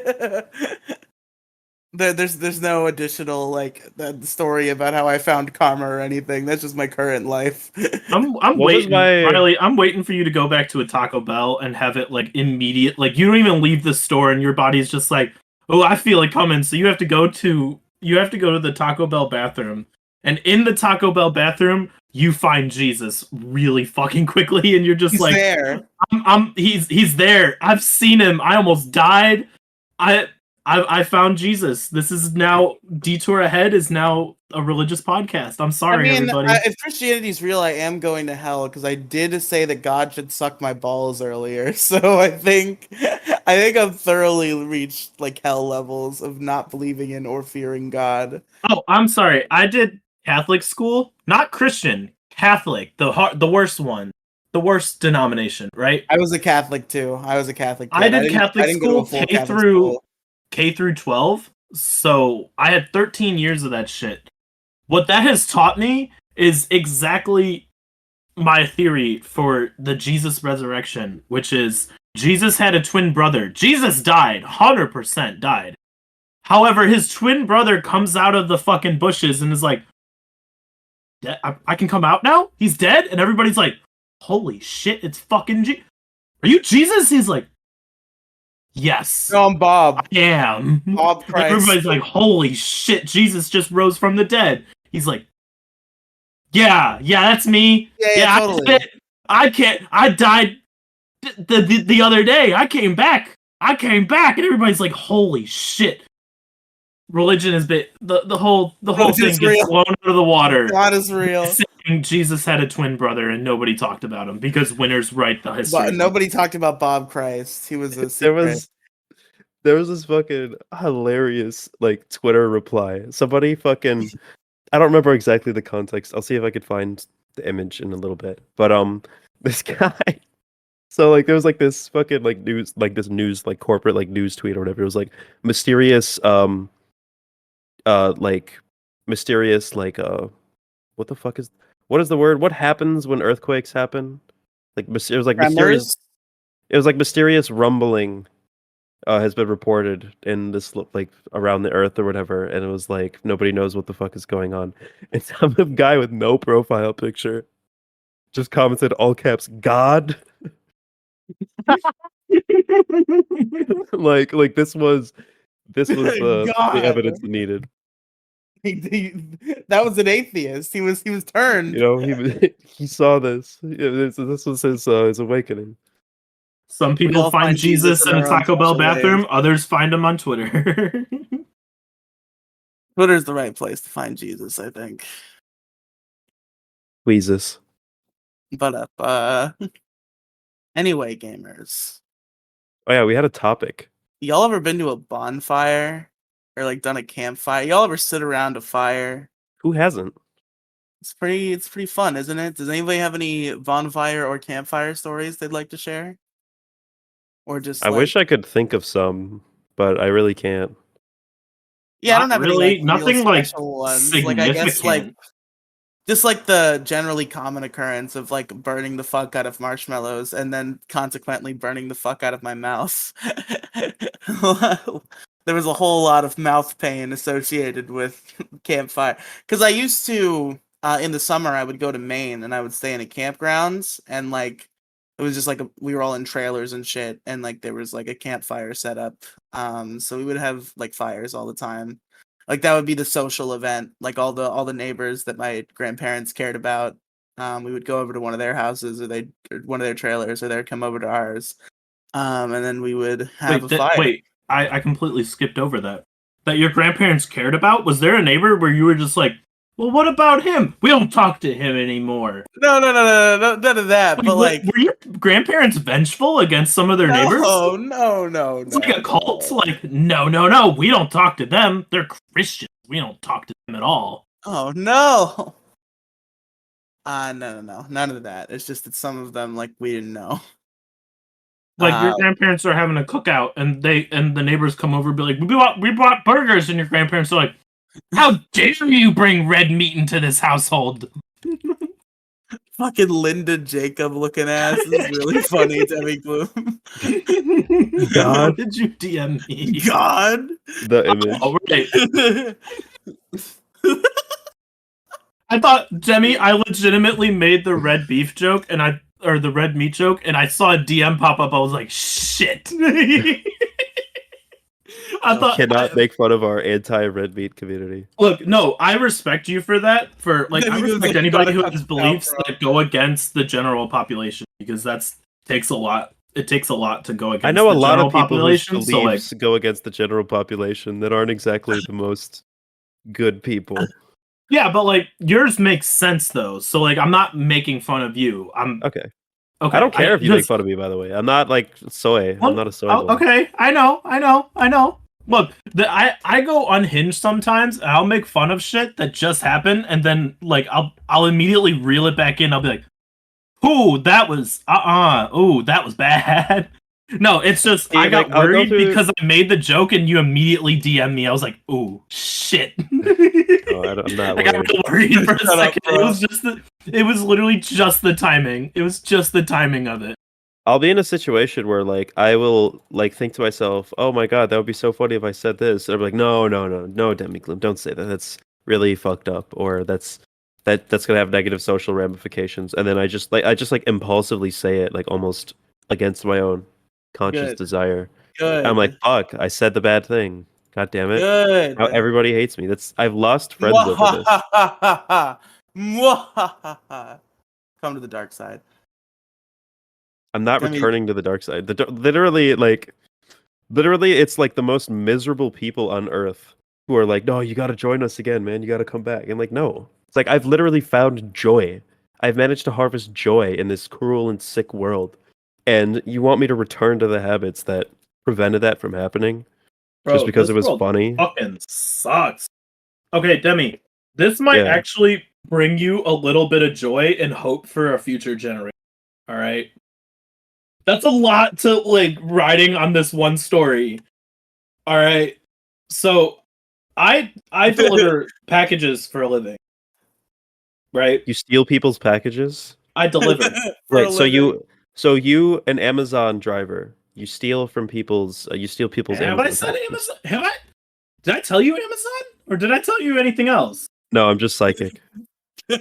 There's no additional like the story about how I found karma or anything. That's just my current life. I'm What was waiting, my- Riley. I'm waiting for you to go back to a Taco Bell and have it like immediate. Like you don't even leave the store and your body's just like, oh, I feel it coming. So you have to go to the Taco Bell bathroom, and in the Taco Bell bathroom you find Jesus really fucking quickly, and you're just He's like, there. he's there. I've seen him. I almost died. I found Jesus. This is now Detour Ahead is now a religious podcast. I'm sorry, everybody. If Christianity's real, I am going to hell because I did say that God should suck my balls earlier. So I think I've thoroughly reached like hell levels of not believing in or fearing God. Oh, I'm sorry. I did Catholic school, not Christian. Catholic, the worst one, the worst denomination, right? I was a Catholic too. I was a Catholic kid. I did Catholic I didn't go to a school full Catholic school. K through 12. So I had 13 years of that shit. What that has taught me is exactly my theory for the Jesus resurrection, which is Jesus had a twin brother. Jesus died, 100% died. However, his twin brother comes out of the fucking bushes and is like, I can come out now? He's dead? And everybody's like, holy shit, it's fucking Are you Jesus? He's like, yes. No, I'm Bob. I am. Bob Christ. Everybody's like, holy shit, Jesus just rose from the dead. He's like, yeah, that's me. Yeah, totally. I died the other day. I came back. And everybody's like, holy shit. Religion has been the whole thing gets blown out of the water. God is real. Saying Jesus had a twin brother and nobody talked about him because winners write the history. But nobody talked about Bob Christ. He was a secret. There was this fucking hilarious like Twitter reply. Somebody fucking I don't remember exactly the context. I'll see if I could find the image in a little bit. But this guy so like there was like this fucking like news like corporate like news tweet or whatever. It was like mysterious what the fuck is what is the word? What happens when earthquakes happen? Like it was like mysterious. It was like mysterious rumbling has been reported in this like around the earth or whatever, and it was like nobody knows what the fuck is going on. And some guy with no profile picture just commented all caps God. like this was the evidence needed. That was an atheist. He was turned. You know, he saw this. This was his awakening. Some We people all find find Jesus Jesus in in a our own Taco Bell special ways. bathroom. Others find him on Twitter. Twitter's the right place to find Jesus, I think. Weezus. But anyway, gamers, Oh yeah, we had a topic. y'all ever been to a bonfire or like done a campfire? Y'all ever sit around a fire? Who hasn't? It's pretty fun, isn't it? Does anybody have any bonfire or campfire stories they'd like to share? Or just I wish I could think of some, but I really can't. yeah, I don't Not have any really. like real Nothing like special ones. Like I guess significant. just like the generally common occurrence of like burning the fuck out of marshmallows and then consequently burning the fuck out of my mouth. There was a whole lot of mouth pain associated with campfire because I used to in the summer I would go to Maine and I would stay in a campgrounds and like it was just like we were all in trailers and shit and like there was like a campfire set up so we would have like fires all the time. Like that would be the social event. Like all the neighbors that my grandparents cared about. We would go over to one of their houses, or one of their trailers, or they'd come over to ours. And then we would have a fire. Wait. I completely skipped over that. That your grandparents cared about? Was there a neighbor where you were just like, well, what about him? We don't talk to him anymore. No, none of that. But like, were your grandparents vengeful against some of their neighbors? No. It's like a cult. Like, no, we don't talk to them. They're Christians. We don't talk to them at all. Oh no. No, none of that. It's just that some of them like we didn't know. Like your grandparents are having a cookout, and the neighbors come over and be like, we bought burgers, and your grandparents are like, how dare you bring red meat into this household? Fucking Linda Jacob looking ass. This is really funny, Demigloom. God. How did you DM me? God. The image. Oh, right. I thought, Demi, I legitimately made the red beef joke, or the red meat joke, and I saw a DM pop up. I was like, shit. I thought cannot make fun of our anti-red meat community. Look, no, I respect you for that. I respect like, anybody who gotta has cut beliefs out, bro. that go against the general population, because takes a lot. It takes a lot to go against. I know a the lot general of people whose population. beliefs go against the general population that aren't exactly the most good people. Yeah, but like yours makes sense though. So like I'm not making fun of you. I'm Okay. okay. I don't care if you make fun of me, by the way. I'm not like soy. I'm not a soy boy. Okay, I know. Look, I go unhinged sometimes, and I'll make fun of shit that just happened, and then like I'll immediately reel it back in. I'll be like, "Ooh, that was ooh, that was bad." No, it's just See, I got like, I'll go worried through- because I made the joke, and you immediately DM me. I was like, "Ooh, shit." Oh, I'm not I got worried. real worried for a Shut up, second. bro. It was literally just the timing. It was just the timing of it. I'll be in a situation where like I will like think to myself, "Oh my god, that would be so funny if I said this." And I'm like, "No, Demigloom, don't say that. That's really fucked up, or that's gonna have negative social ramifications." And then I just impulsively say it, like almost against my own conscious Good. desire. Good. I'm like, "Fuck, I said the bad thing. God damn it! Good. Now everybody hates me. I've lost friends over this." Come to the dark side. I'm not I mean- returning to the dark side. Literally, it's like the most miserable people on Earth who are like, "No, you got to join us again, man. You got to come back." And like, no, it's like I've literally found joy. I've managed to harvest joy in this cruel and sick world, and you want me to return to the habits that prevented that from happening just because it was funny? Fucking sucks. Okay, Demi, this might actually bring you a little bit of joy and hope for a future generation. All right. That's a lot to like riding on this one story. All right. So I deliver packages for a living. Right? You steal people's packages? I deliver. Right. So you an Amazon driver. You steal from people's Have Amazon I said packages. Amazon? Did I tell you Amazon? Or did I tell you anything else? No, I'm just psychic. Okay,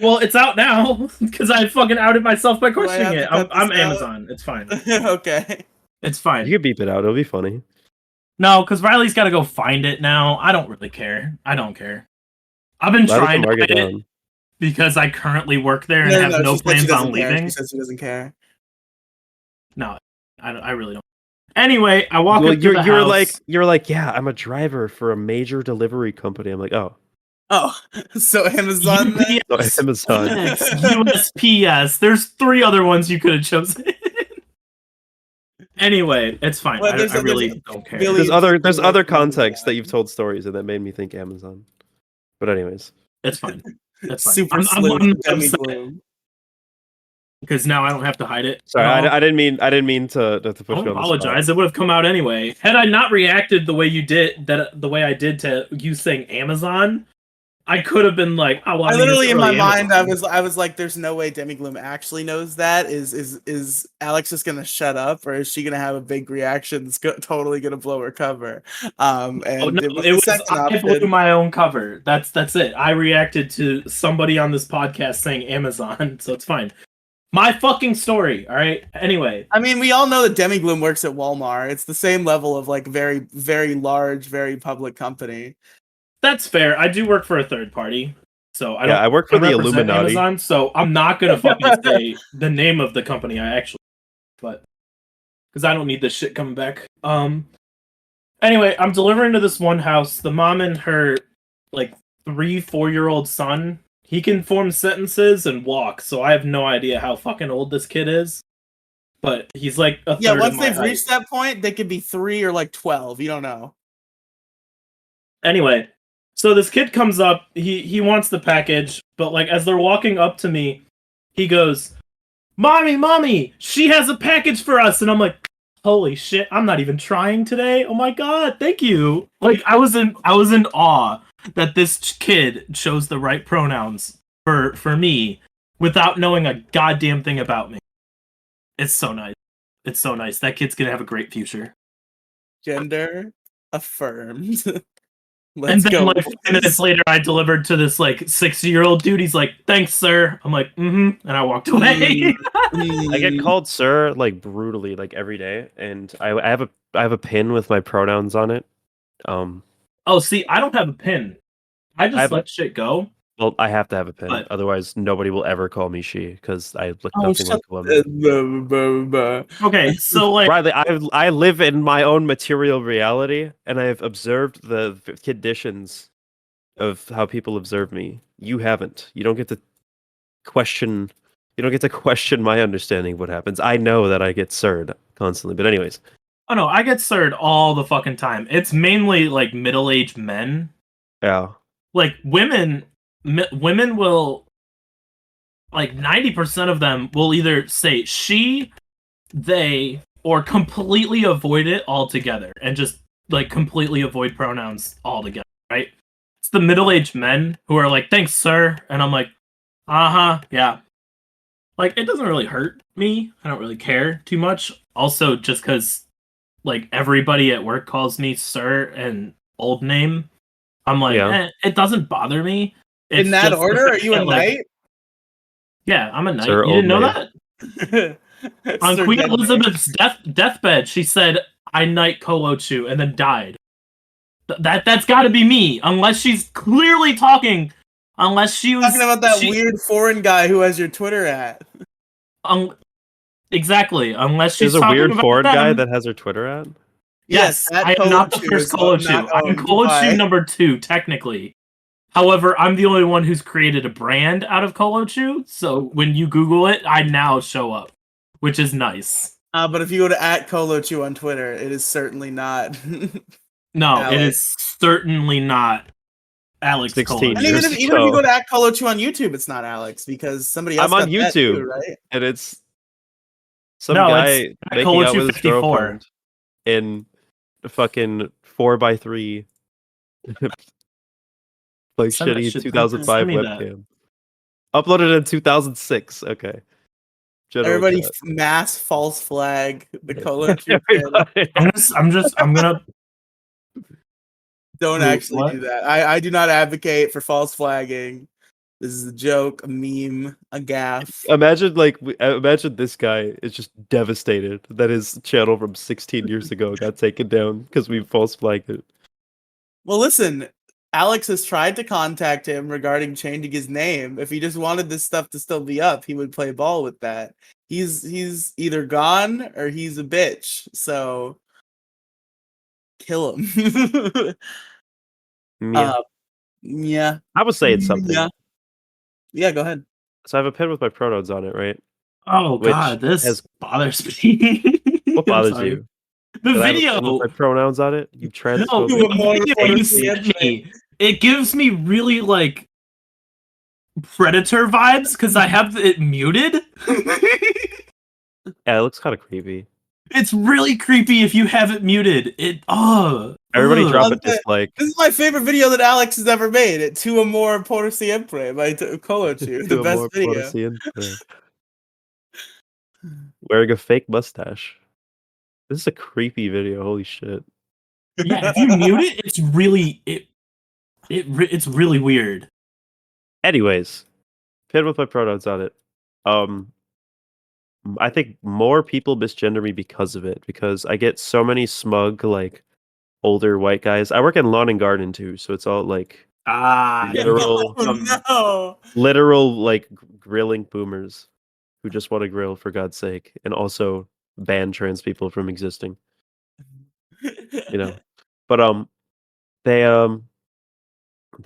well, it's out now because I fucking outed myself by I questioning have it. to cut I'm this out? Amazon. It's fine. Okay. It's fine. You can beep it out. It'll be funny. No, because Riley's got to go find it now. I don't really care. I don't care. I've been Why doesn't trying to mark it hide it down? because I currently work there and No, have no she said she plans on doesn't care. leaving. She says she doesn't care. No, I really don't. Anyway, I walk up to the house. You're like, yeah, I'm a driver for a major delivery company. I'm like, oh, So Amazon. UPS, Amazon. USPS. There's 3 other ones you could have chosen. Anyway, it's fine. Well, I really don't care. Billy- There's other context that you've told stories and that made me think Amazon. But anyways, It's fine. It's fine. Super I'm sleuth upset Demigloom. because now I don't have to hide it. sorry, at all. I didn't mean to push Don't you on the apologize. spot. It would have come out anyway. Had I not reacted the way you did, the way I did to you saying Amazon, I could have been like, "Oh, well, I literally it's in my really mind, Amazon. I was like, "There's no way Demigloom actually knows that. Is Alex just gonna shut up, or is she gonna have a big reaction that's totally gonna blow her cover?" And Oh no, it was it the was second I blew option. my own cover. That's it. I reacted to somebody on this podcast saying Amazon, so it's fine. My fucking story. All right. Anyway, I mean, we all know that Demigloom works at Walmart. It's the same level of like very, very large, very public company. that's fair. I do work for a third party, so I don't. I work for the represent Illuminati. Amazon, so I'm not gonna fucking say the name of the company I actually, but because I don't need this shit coming back. Anyway, I'm delivering to this one house. The mom and her like 3-4-year-old son. He can form sentences and walk, so I have no idea how fucking old this kid is. But he's like a third Once of my they've height. reached that point, they could be 3 or like 12. You don't know. Anyway, so this kid comes up. He wants the package, but like as they're walking up to me, he goes, "Mommy, she has a package for us," and I'm like, "Holy shit! I'm not even trying today. Oh my god, thank you!" Like I was in awe that this kid chose the right pronouns for me without knowing a goddamn thing about me. It's so nice. It's so nice. That kid's gonna have a great future. Gender affirmed. And Let's then go. like 5 minutes later, I delivered to this like 60-year-old dude. He's like, "Thanks, sir." I'm like, "Mm-hmm," and I walked away. I get called sir like brutally like every day, and I have a pin with my pronouns on it. Oh, see, I don't have a pin. I just let shit go. Well, I have to have a pin, But- otherwise nobody will ever call me she because I look Oh, nothing like a woman. Okay, so like, Riley, I live in my own material reality, and I have observed the conditions of how people observe me. You haven't. You don't get to question. You don't get to question my understanding of what happens. I know that I get sirred constantly, but anyways. oh no, I get sirred all the fucking time. It's mainly like middle-aged men. Yeah. Like women will, like 90% of them will either say she, they, or completely avoid it altogether and just like completely avoid pronouns altogether, right? It's the middle-aged men who are like, "Thanks, sir," and I'm like, "Uh-huh, yeah." Like it doesn't really hurt me. I don't really care too much. Also, just because like everybody at work calls me sir and old name, I'm like, it doesn't bother me. It's in that just order, are you a like, knight? yeah, I'm a knight. Sir, You didn't know old that? On Sir Queen Dead Elizabeth's deathbed, she said, "I knight Kolochu," and then died. That's got to be me, unless she's clearly talking. Unless she was talking about that weird foreign guy who has your Twitter at. Exactly. Unless she's There's a talking weird about foreign them. guy that has her Twitter at. Yes, at I am not the Kolochu first is Kolochu. not I'm owned Kolochu by- number 2, technically. However, I'm the only one who's created a brand out of Kolochu, so when you Google it, I now show up, which is nice. But if you go to at Kolochu on Twitter, it is certainly not. No, Alex. it is certainly not Alex 16 Kolochu. And even if you go to at Kolochu on YouTube, it's not Alex because somebody else. I'm on got that YouTube, too, right? and it's some No, guy it's making out Kolochu with his 54. girlfriend in a fucking 4x3 like Send that shitty shit- 2005 send me that. webcam. Uploaded in 2006. Okay. General Everybody chat. mass false flag the Kolochu channel. I'm gonna Don't Wait, actually what? do that. I do not advocate for false flagging This is a joke, a meme, a gaffe. Imagine imagine this guy is just devastated that his channel from 16 years ago got taken down because we false flagged it. Well, listen, Alex has tried to contact him regarding changing his name. If he just wanted this stuff to still be up, he would play ball with that. He's either gone or he's a bitch. So kill him. Yeah. Yeah. I was saying something. Yeah, go ahead. So I have a pen with my pronouns on it, right? Oh Which god, this has- bothers me. What I'm bothers sorry. you? The That I have a pen video. with my pronouns on it. You No, transphobic. the video you sent me. It gives me really like Predator vibes because I have it muted. Yeah, it looks kind of creepy. It's really creepy if you have it muted. Everybody drop a Okay. dislike. This is my favorite video that Alex has ever made. It Tu Amor por Siempre by Koachu. The best video. Wearing a fake mustache. This is a creepy video. Holy shit. Yeah, if you mute it, it's really it's really weird. Anyways, pin with my pronouns on it. I think more people misgender me because of it, because I get so many smug, like, older white guys. I work in lawn and garden too, so it's all like literal, Oh, no. literal like grilling boomers who just want to grill for God's sake, and also ban trans people from existing. You know, but they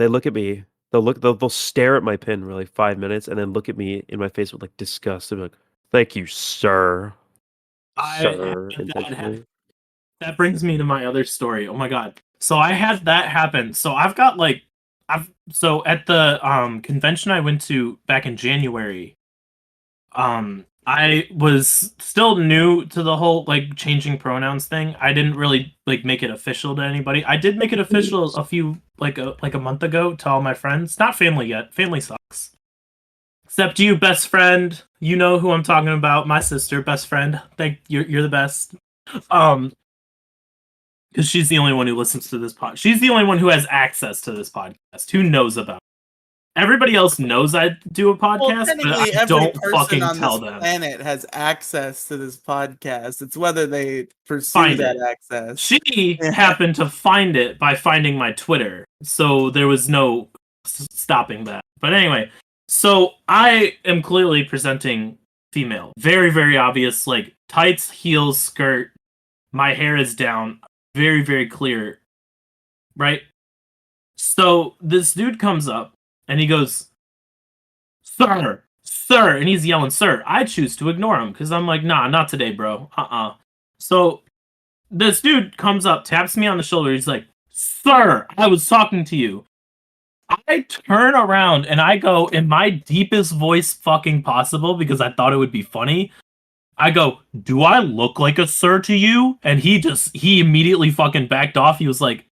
look at me. They'll stare at my pin for like 5 minutes, and then look at me in my face with like disgust. They're like, "Thank you, sir." Sir, intentionally. That brings me to my other story. Oh my god. So I had that happen. So I've got like so at the convention I went to back in January, I was still new to the whole like changing pronouns thing. I didn't really like make it official to anybody. I did make it official a few like a month ago to all my friends. Not family yet. Family sucks. Except you, best friend. You know who I'm talking about. My sister, best friend. You're the best. Because she's the only one who listens to this pod. She's the only one who has access to this podcast. Who knows about it? Everybody else knows I do a podcast, but I every don't person fucking on tell this them. planet has access to this podcast. It's whether they pursue Find that it. access. She happened to find it by finding my Twitter, so there was no stopping that. But anyway, so I am clearly presenting female. Very, very obvious, like tights, heels, skirt. My hair is down. Very, very clear. Right? So this dude comes up and he goes, "Sir, sir," and he's yelling, "Sir." I choose to ignore him because I'm like, nah, not today, bro. So this dude comes up, taps me on the shoulder. He's like, "Sir, I was talking to you." I turn around and I go in my deepest voice fucking possible because I thought it would be funny. I go, "Do I look like a sir to you?" And he immediately fucking backed off. He was like,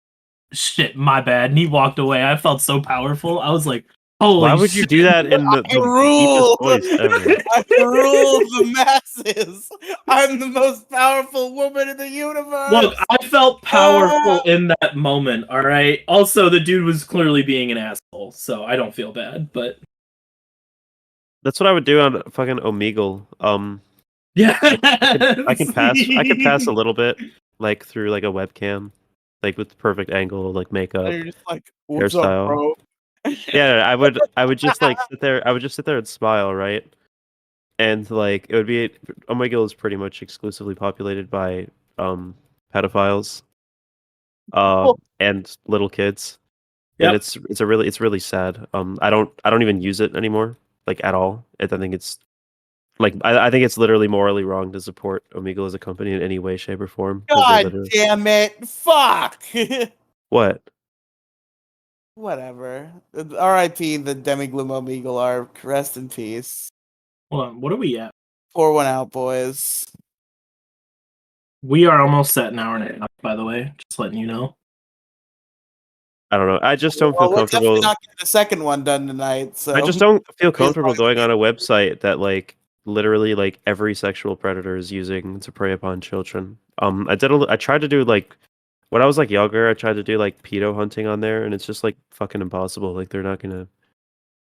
"Shit, my bad." And he walked away. I felt so powerful. I was like, holy Why would you do that in the rule. deepest voice ever? I rule the masses. I'm the most powerful woman in the universe. Look, I felt powerful in that moment, alright? Also, the dude was clearly being an asshole, so I don't feel bad, but... That's what I would do on fucking Omegle. Yeah. I can pass a little bit, like through like a webcam, like with perfect angle, like makeup, and you're just like, what's hairstyle. up, bro? Yeah, I would just like sit there. I would just sit there and smile, right? And like it would be Omegle is pretty much exclusively populated by pedophiles, and little kids. Yep. And it's really sad. I don't even use it anymore, like at all. I think it's like I think it's literally morally wrong to support Omegle as a company in any way, shape, or form. 'Cause they God literally- damn it. Fuck. What? Whatever. R.I.P. the Demigloom Omegle arc. Rest in peace. Hold on, what are we at? Pour one out, boys. We are almost at an hour and a half, by the way. Just letting you know. I don't know. I just don't feel Well, we're definitely comfortable. not getting the second one done tonight. So I just don't feel comfortable like- going on a website that like literally like every sexual predator is using to prey upon children. I tried to do like when I was like younger, I tried to do like pedo hunting on there, and it's just like fucking impossible. Like they're not gonna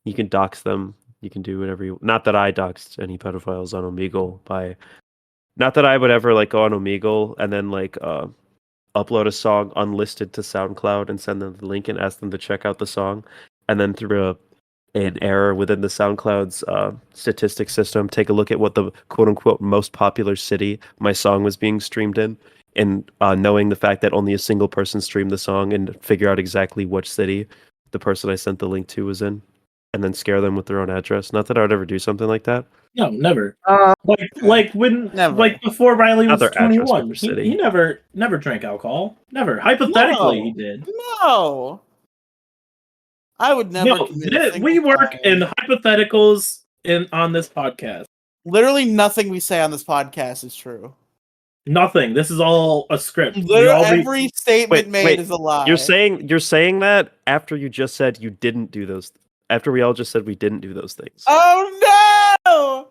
You can dox them. You can do whatever you. Not that I doxed any pedophiles on Omegle by. Not that I would ever like go on Omegle and then like upload a song unlisted to SoundCloud and send them the link and ask them to check out the song, and then through an error within the SoundCloud's statistics system, take a look at what the quote unquote most popular city my song was being streamed in, and knowing the fact that only a single person streamed the song and figure out exactly which city the person I sent the link to was in, and then scare them with their own address. Not that I would ever do something like that. No, never. Okay. Like when Never. like before Riely Not was their address, but 21. their He city. never drank alcohol. Never. Hypothetically, he did. No. I would never. No, commit a we single work crime. in hypotheticals on this podcast. Literally nothing we say on this podcast is true. Nothing. This is all a script. Literally every statement made is a lie. You're saying that after you just said you didn't do those. After we all just said we didn't do those things. Oh no!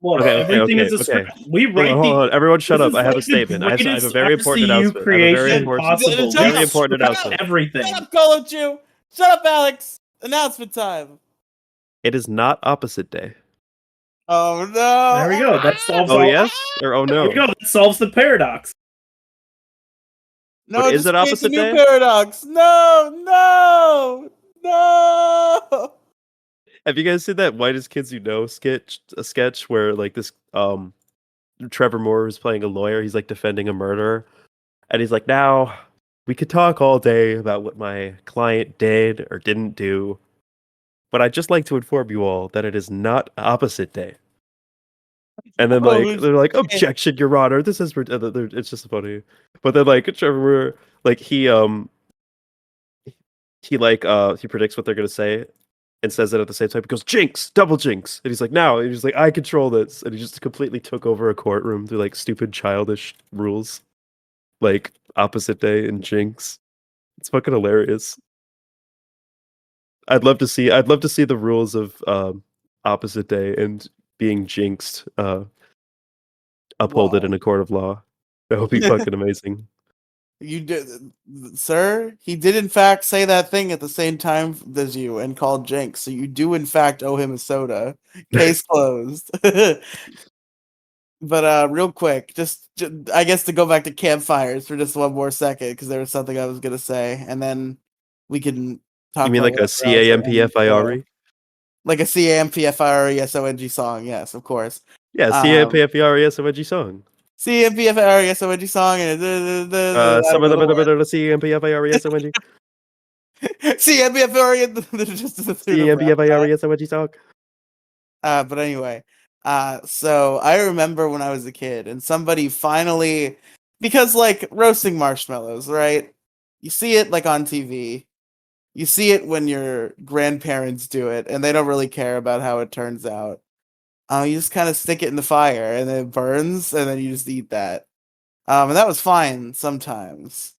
Look, everything is a script. We write hold on. Everyone shut this up. is I have like a statement. I have a greatest very important RCU announcement. creation possible. Very We important script announcement. Everything. Shut up, Colochu! Shut up, Alex! Announcement time. It is not opposite day. Oh no! There we go. That solves Oh all. yes or oh There no? we go. That solves the paradox. No, But is just it creates opposite a new day? paradox. No! Have you guys seen that Whitest Kids You Know sketch where like this Trevor Moore is playing a lawyer, he's like defending a murderer, and he's like, now we could talk all day about what my client did or didn't do, but I'd just like to inform you all that it is not opposite day. And then like they're like, objection, Your Honor, this is it's just funny. But then like Trevor Moore, like he predicts what they're gonna say and says it at the same time. He goes, jinx, double jinx. And he's like, now. And he's like, I control this. And he just completely took over a courtroom through like stupid childish rules. Like opposite day and jinx. It's fucking hilarious. I'd love to see the rules of opposite day and being jinxed upholded in a court of law. That would be fucking amazing. You did, sir. He did in fact say that thing at the same time as you and called Jinx. So you do in fact owe him a soda. Case closed. But real quick, just I guess to go back to campfires for just one more second because there was something I was gonna say, and then we can talk. You mean like a CAMPFIRE? Like a CAMPFIRESONG song? Yes, of course. Yeah, CAMPFIRESONG song. CMPFIRESONG song and some of the CMPFIRESONG. CMPFIRESONG song. But anyway, so I remember when I was a kid and somebody finally, because like roasting marshmallows, right? You see it like on TV. You see it when your grandparents do it and they don't really care about how it turns out. You just kind of stick it in the fire and then it burns and then you just eat that. And that was fine sometimes.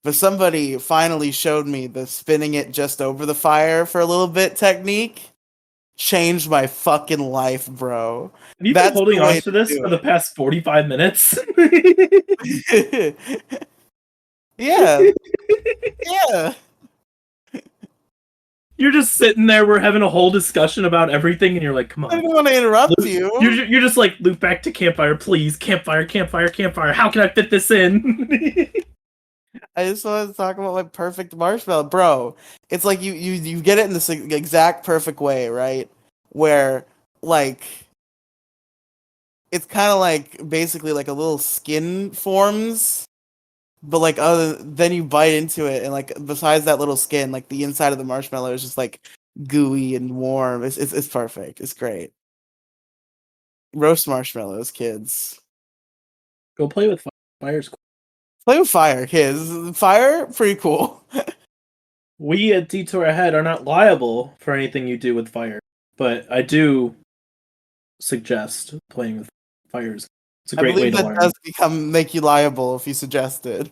But somebody finally showed me the spinning it just over the fire for a little bit technique. Changed my fucking life, bro. Have you been holding on to this for the past 45 minutes? Yeah. Yeah. You're just sitting there, we're having a whole discussion about everything, and you're like, come on. I didn't want to interrupt you. You're just like, loop back to campfire, please. Campfire. How can I fit this in? I just wanted to talk about my perfect marshmallow. Bro, it's like you get it in this exact perfect way, right? Where, like, it's kind of like, basically like a little skin forms, but like then you bite into it, and like besides that little skin, like the inside of the marshmallow is just like gooey and warm. It's perfect. It's great. Roast marshmallows, kids. Go play with fires. Play with fire, kids. Fire, pretty cool. We at Detour Ahead are not liable for anything you do with fire, but I do suggest playing with fires. It's a great way to learn. That does make you liable if you suggest it.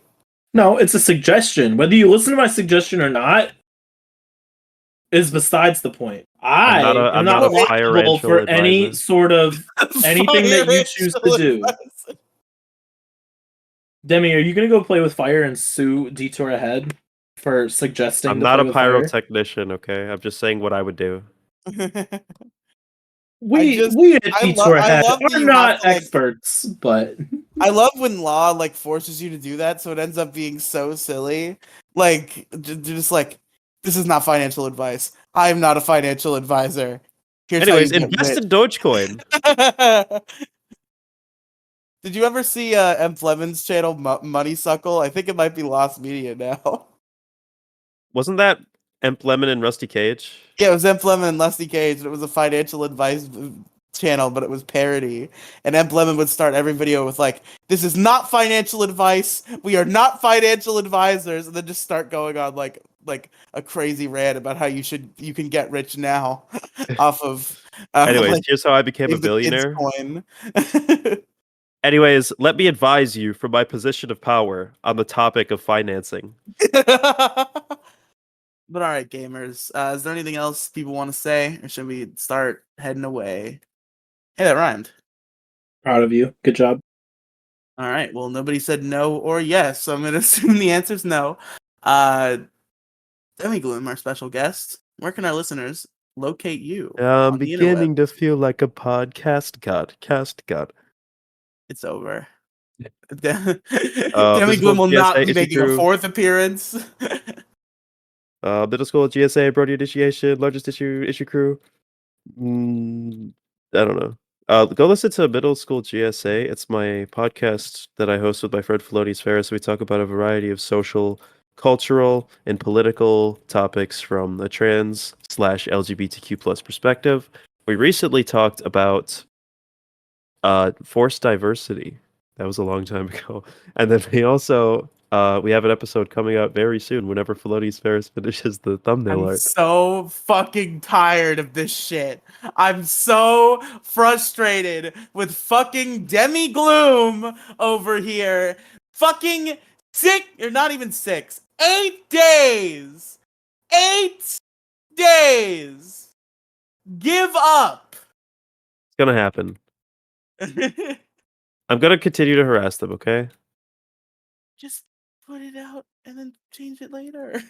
No, it's a suggestion. Whether you listen to my suggestion or not is besides the point. I'm not liable for any sort of anything that you choose to do. Demi, are you gonna go play with fire and sue Detour Ahead for suggesting. I'm to not play a with fire. pyrotechnician, okay? I'm just saying what I would do. We at Detour I Head love that are you have not to, like, experts, but I love when law like forces you to do that, so it ends up being so silly. Like, just like, this is not financial advice. I am not a financial advisor. Here's Anyways, how you get invest in Dogecoin. rich. Did you ever see M. Flemin's channel, Money Suckle? I think it might be Lost Media now. Wasn't that Emp Lemon and Rusty Cage? Yeah, it was M. Flemin and Lusty Cage, and it was a financial advice channel, but it was parody. And M. Flemin would start every video with like, "This is not financial advice. We are not financial advisors," and then just start going on like a crazy rant about how you can get rich now off of Anyways, like here's how I became a Save the Kids billionaire. coin. Anyways, let me advise you from my position of power on the topic of financing. But all right, gamers. Is there anything else people want to say, or should we start heading away? Hey, that rhymed. proud of you. Good job. All right. Well, nobody said no or yes, so I'm gonna assume the answer's no. Demigloom, our special guest. Where can our listeners locate you? I'm on the beginning interweb? to feel like a podcast god. It's over. Middle Demigloom School will GSA not be issue making a crew. fourth appearance. Middle School GSA, Brody Initiation, largest issue crew. I don't know. Go listen to Middle School GSA. It's my podcast that I host with my friend Felonious Ferris. We talk about a variety of social, cultural, and political topics from the trans/LGBTQ plus perspective. We recently talked about forced diversity. That was a long time ago. And then we also we have an episode coming out very soon whenever Felonious Ferris finishes the thumbnail I'm art. so fucking tired of this shit. I'm so frustrated with fucking Demigloom over here. Fucking or not even 6. 8 days. 8 days. Give up. It's gonna happen. I'm gonna continue to harass them, okay? Just put it out and then change it later.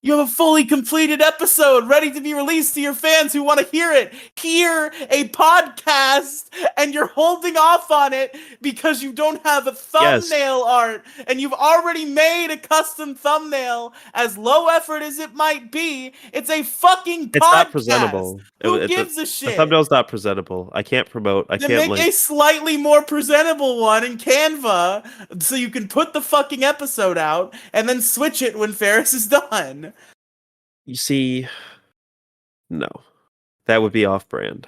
You have a fully completed episode ready to be released to your fans who want to hear it. Hear a podcast, and you're holding off on it because you don't have a thumbnail art, and you've already made a custom thumbnail. As low effort as it might be, it's a fucking podcast. It's not presentable. Who gives a shit? The thumbnail's not presentable. I can't promote. I Then can't make like. a slightly more presentable one in Canva so you can put the fucking episode out and then switch it when Ferris is done. You see, no, that would be off-brand.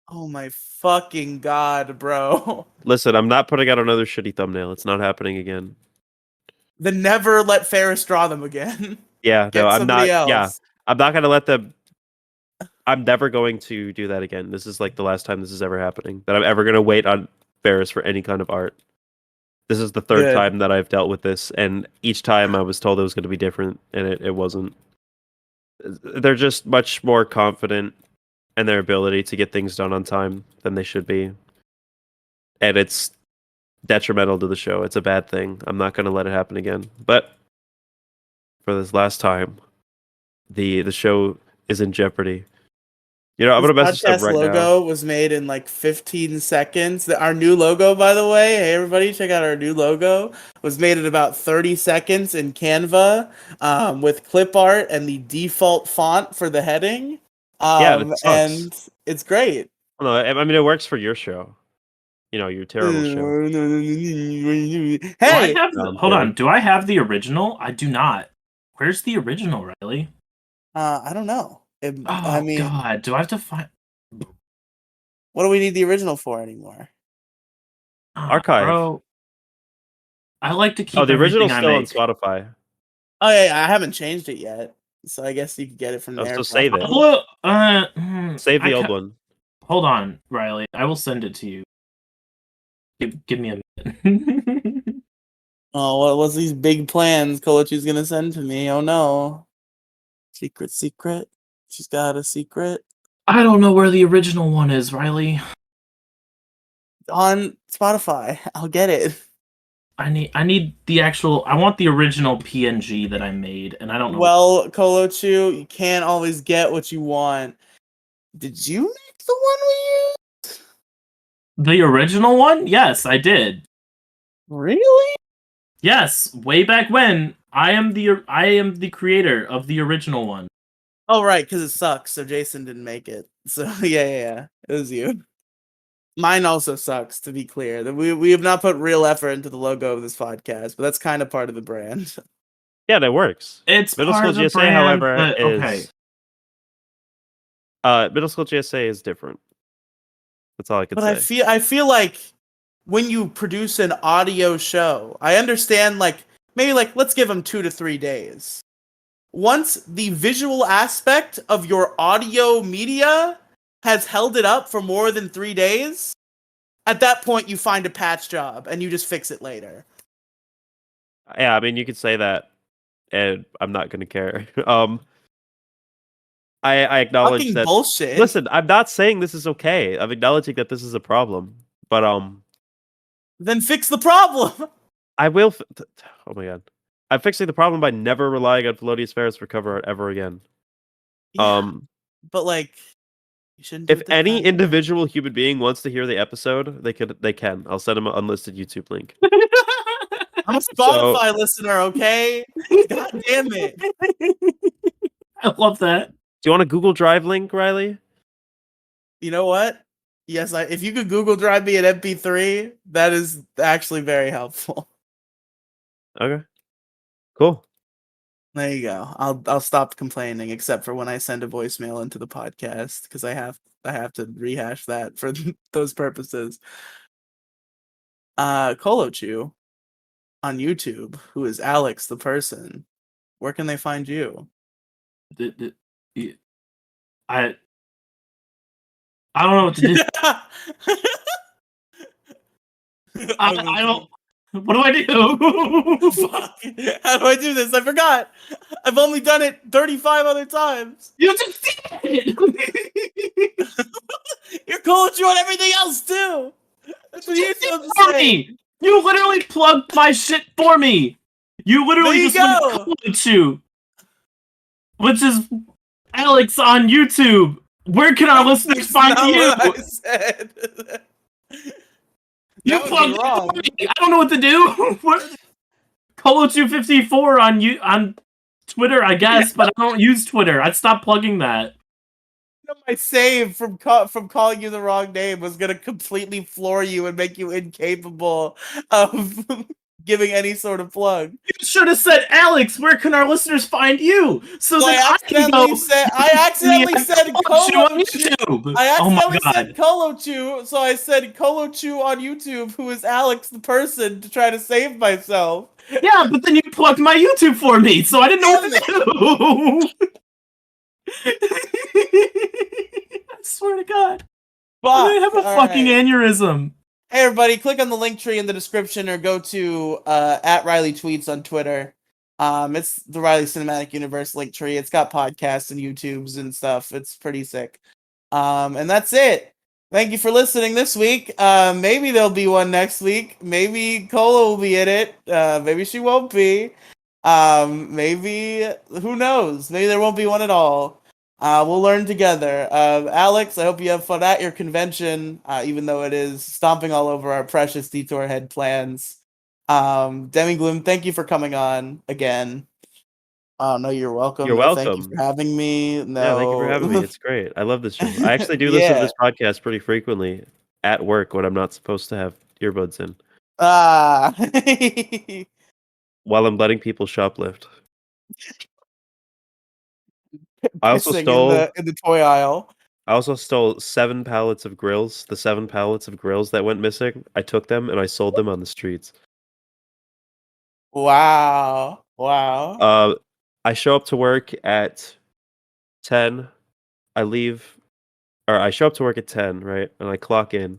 Oh my fucking god, bro. Listen, I'm not putting out another shitty thumbnail. It's not happening again. Then never let Ferris draw them again. Yeah, Get no, I'm not. somebody else. Yeah, I'm not gonna let them. I'm never going to do that again. This is like the last time this is ever happening. That I'm ever gonna wait on Ferris for any kind of art. This is the third Good. time that I've dealt with this, and each time I was told it was going to be different, and it wasn't. They're just much more confident in their ability to get things done on time than they should be, and it's detrimental to the show. It's a bad thing. I'm not going to let it happen again. But for this last time, the show is in jeopardy. You know, I'm This going to message them podcast right now. logo was made in like 15 seconds. Our new logo, by the way, hey everybody, check out our new logo. Was made in about 30 seconds in Canva, with clip art and the default font for the heading. Yeah, it sucks. And it's great. No, I mean it works for your show. You know, your terrible show. Hey, Hold on. Do I have the original? I do not. Where's the original, Riely? I don't know. Oh I mean, God, do I have to find? what do we need the original for anymore? Archive. Bro, I like to keep. Oh, the original's everything still on Spotify. Oh yeah, I haven't changed it yet, so I guess you could get it from Oh, there. so save it. Save the old one. Hold on, Riely. I will send it to you. Give me a minute. Oh, what was these big plans Kolochi's gonna send to me? Oh no. Secret. She's got a secret. I don't know where the original one is, Riely. On Spotify. I'll get it. I need the actual. I want the original PNG that I made, and I don't know. Well, Kolochu, you can't always get what you want. Did you make the one we used? The original one? Yes, I did. Really? Yes, way back when. I am the creator of the original one. Oh, right, because it sucks. So Jason didn't make it. So yeah, it was you. Mine also sucks, to be clear. We have not put real effort into the logo of this podcast, but that's kind of part of the brand. Yeah, that works. It's Middle part School of the GSA, brand, however, but okay. is Middle School GSA is different. That's all I could But say. I feel like when you produce an audio show, I understand maybe let's give them 2 to 3 days. Once the visual aspect of your audio media has held it up for more than 3 days, at that point you find a patch job and you just fix it later. Yeah, I mean, you could say that, and I'm not going to care. I acknowledge Fucking that. bullshit. Listen, I'm not saying this is okay. I'm acknowledging that this is a problem, but Then fix the problem. I will. Oh my god, I'm fixing the problem by never relying on Felonious Ferris for cover art ever again. Yeah, but you shouldn't do If it this any time. individual human being wants to hear the episode, they can. I'll send them an unlisted YouTube link. I'm a Spotify listener, okay? God damn it. I love that. Do you want a Google Drive link, Riely? You know what? Yes, if you could Google Drive me an MP3, that is actually very helpful. Okay. Cool. There you go. I'll stop complaining, except for when I send a voicemail into the podcast, because I have to rehash that for those purposes. Kolochu on YouTube, who is Alex the person. Where can they find you? I don't know what to do. I don't. What do I do? Fuck. How do I do this? I forgot. I've only done it 35 other times. You just did it. You're Kolochu on everything else too. That's what you're supposed to For say. me. You literally plugged my shit for me. You literally There you just went go. Kolochu, which is Alex on YouTube. Where can our listeners find Not you? what I said. You That would be plugged it wrong. for me. I don't know what to do. Kolochu54 on Twitter, I guess, but I don't use Twitter. I'd stop plugging that. My save from calling you the wrong name was gonna completely floor you and make you incapable of giving any sort of plug. You should have said, Alex, where can our listeners find you? So I that I can go. I accidentally said Kolochu on Kolochu. YouTube. I Oh my accidentally said god. Kolochu, so I said Kolochu on YouTube, who is Alex the person, to try to save myself. Yeah, but then you plugged my YouTube for me, so I didn't know what to do. I swear to God. I have a fucking aneurysm. Hey everybody, click on the link tree in the description or go to at Riely Tweets on Twitter. It's the Riely Cinematic Universe link tree. It's got podcasts and YouTubes and stuff. It's pretty sick. And that's it. Thank you for listening this week. Maybe there'll be one next week. Maybe Cola will be in it. Maybe she won't be. Maybe, who knows? Maybe there won't be one at all. We'll learn together. Alex, I hope you have fun at your convention, even though it is stomping all over our precious Detour head plans. Demigloom, thank you for coming on again. Oh, no, you're welcome. You're No, thank you welcome. for having me. No. Yeah, thank you for having me. It's great. I love this show. I actually do listen to this podcast pretty frequently at work when I'm not supposed to have earbuds in. Ah. While I'm letting people shoplift. I also Pissing stole in the toy aisle. I also stole 7 pallets of grills. The 7 pallets of grills that went missing, I took them and I sold them on the streets. Wow. I show up to work at 10. I show up to work at 10, right? And I clock in.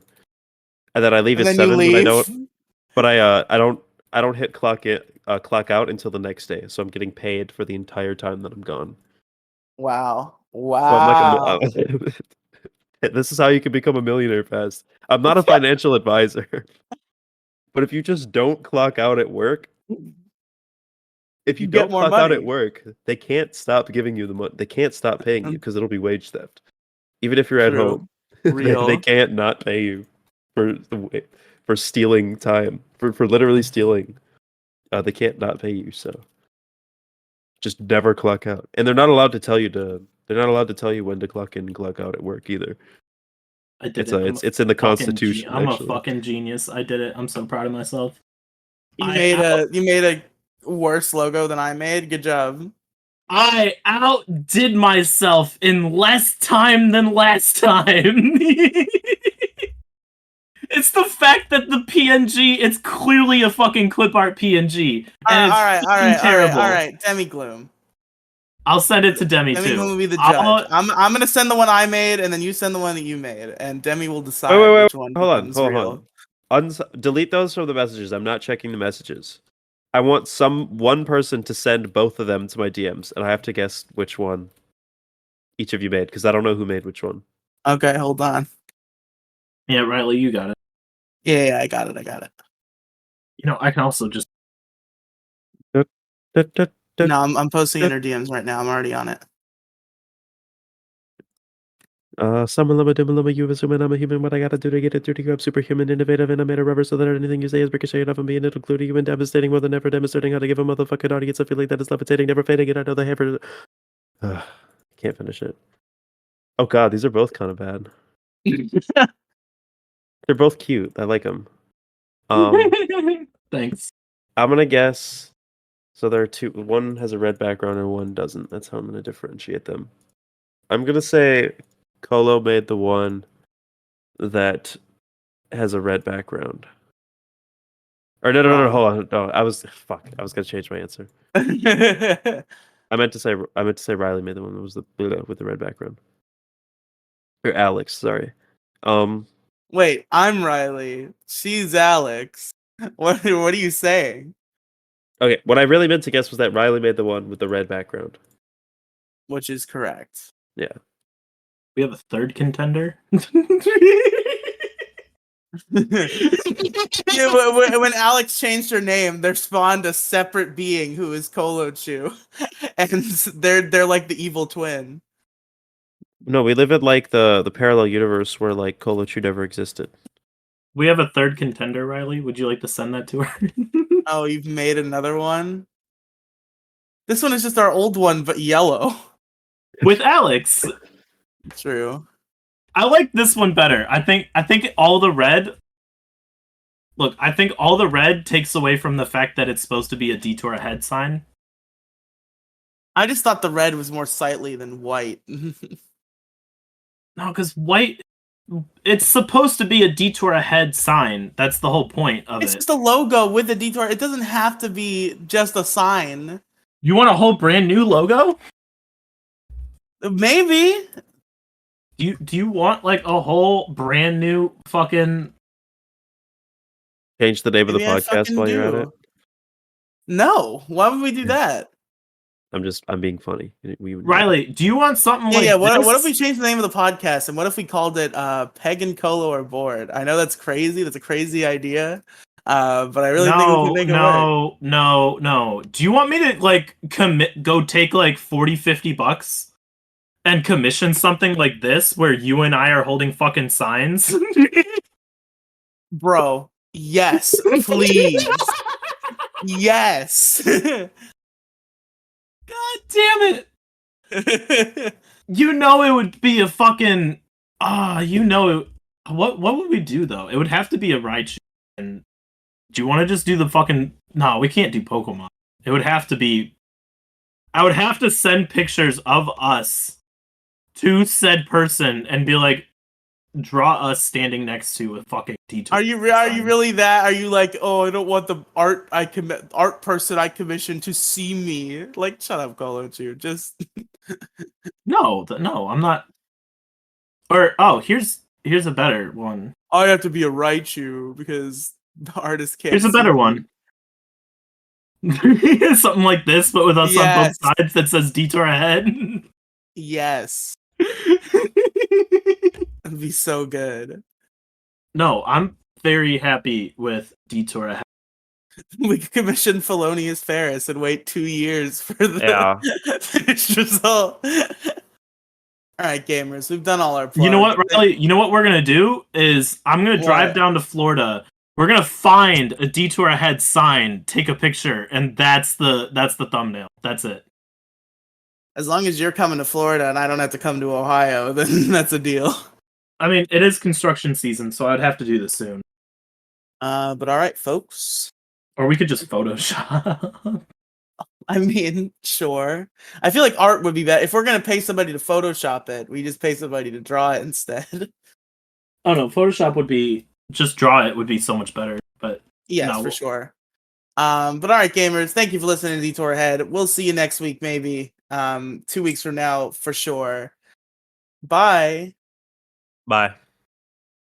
And then I leave And at then you 7, leave. I don't hit clock out until the next day. So I'm getting paid for the entire time that I'm gone. Wow. So I'm like this is how you can become a millionaire fast. I'm not a financial advisor. But if you just don't clock out at work, if you You get don't more clock out at money. work, they can't stop giving you the money. They can't stop paying you because it'll be wage theft. Even if you're at True. home, they Real. can't not pay you for stealing time for literally stealing. They can't not pay you. So just never clock out, and they're not allowed to tell you to. They're not allowed to tell you when to clock in and clock out at work either. I did It's in the Constitution. I'm actually. a fucking genius. I did it. I'm so proud of myself. You made a worse logo than I made. Good job. I outdid myself in less time than last time. It's the fact that the PNG, it's clearly a fucking clip art PNG. And All it's terrible. right. Demigloom. I'll send it to Demi Demi too. will be the judge. I'm gonna send the one I made, and then you send the one that you made, and Demi will decide which one becomes real. Delete those from the messages. I'm not checking the messages. I want one person to send both of them to my DMs, and I have to guess which one each of you made because I don't know who made which one. Okay, hold on. Yeah, Riely, you got it. Yeah, I got it. You know, I can also just. No, I'm posting in her DMs right now. I'm already on it. You assuming I'm a human. What I gotta do to get it through to you? I'm superhuman, innovative, and I made a rubber so that anything you say is ricocheted off of me and it'll glue to you and devastating more than ever, demonstrating how to give a motherfucking audience a feeling that is levitating, never fading, and I know they ever. Can't finish it. Oh god, these are both kind of bad. They're both cute. I like them. Thanks. I'm gonna guess. So there are two. One has a red background and one doesn't. That's how I'm gonna differentiate them. I'm gonna say Colo made the one that has a red background. Or no, hold on. No, I was gonna change my answer. I meant to say Riely made the one that was with the red background. Or Alex, sorry. Wait, I'm Riely. She's Alex. What are you saying? Okay, what I really meant to guess was that Riely made the one with the red background. Which is correct. Yeah. We have a third contender. Yeah, when Alex changed her name, there spawned a separate being who is Kolochu, and they're like the evil twin. No, we live in like the parallel universe where like Kolochu never existed. We have a third contender, Riely. Would you like to send that to her? Oh, you've made another one? This one is just our old one, but yellow. With Alex. True. I like this one better. I think all the red. Look, I think all the red takes away from the fact that it's supposed to be a detour ahead sign. I just thought the red was more sightly than white. No, because white. It's supposed to be a detour ahead sign. That's the whole point of It's it. just a logo with a detour. It doesn't have to be just a sign. You want a whole brand new logo? Maybe. Do you want like a whole brand new fucking? Change the name of the Maybe I podcast fucking while you're at it. No, why would we do that? I'm being funny. Riely, do you want something like Yeah, this? what if we change the name of the podcast and what if we called it Peg and Colo are bored? I know that's crazy. That's a crazy idea. But I really think we can make it work. No. Do you want me to like go take like $40-$50 and commission something like this where you and I are holding fucking signs? Bro, yes, please. Yes. God damn it. You know it would be a fucking what would we do though? It would have to be a Raichu. And do you want to just do the fucking no, we can't do Pokemon. It would have to be I would have to send pictures of us to said person and be like, draw us standing next to a fucking detour. Are you really that? Are you like, oh, I don't want the art person I commissioned to see me? Like, shut up, Kolochu. Just No, I'm not. Or here's a better one. I have to be a Raichu because the artist can't. Here's a better one. Something like this, but with us on both sides that says detour ahead. Yes. That'd be so good. No, I'm very happy with Detour Ahead. We could commission Felonious Ferris and wait 2 years for the finished result. All right, gamers, we've done all our plugs. You know what, Riely? You know what we're gonna do is I'm gonna drive down to Florida. We're gonna find a Detour Ahead sign, take a picture, and that's the thumbnail. That's it. As long as you're coming to Florida and I don't have to come to Ohio, then that's a deal. I mean, it is construction season, so I'd have to do this soon. But all right, folks. Or we could just Photoshop. I mean, sure. I feel like art would be better. If we're going to pay somebody to Photoshop it, we just pay somebody to draw it instead. Oh no, Photoshop would be, just draw it would be so much better, but yes, no. for sure. But all right, gamers, thank you for listening to Detour Ahead. We'll see you next week, maybe. 2 weeks from now, for sure. Bye. Bye.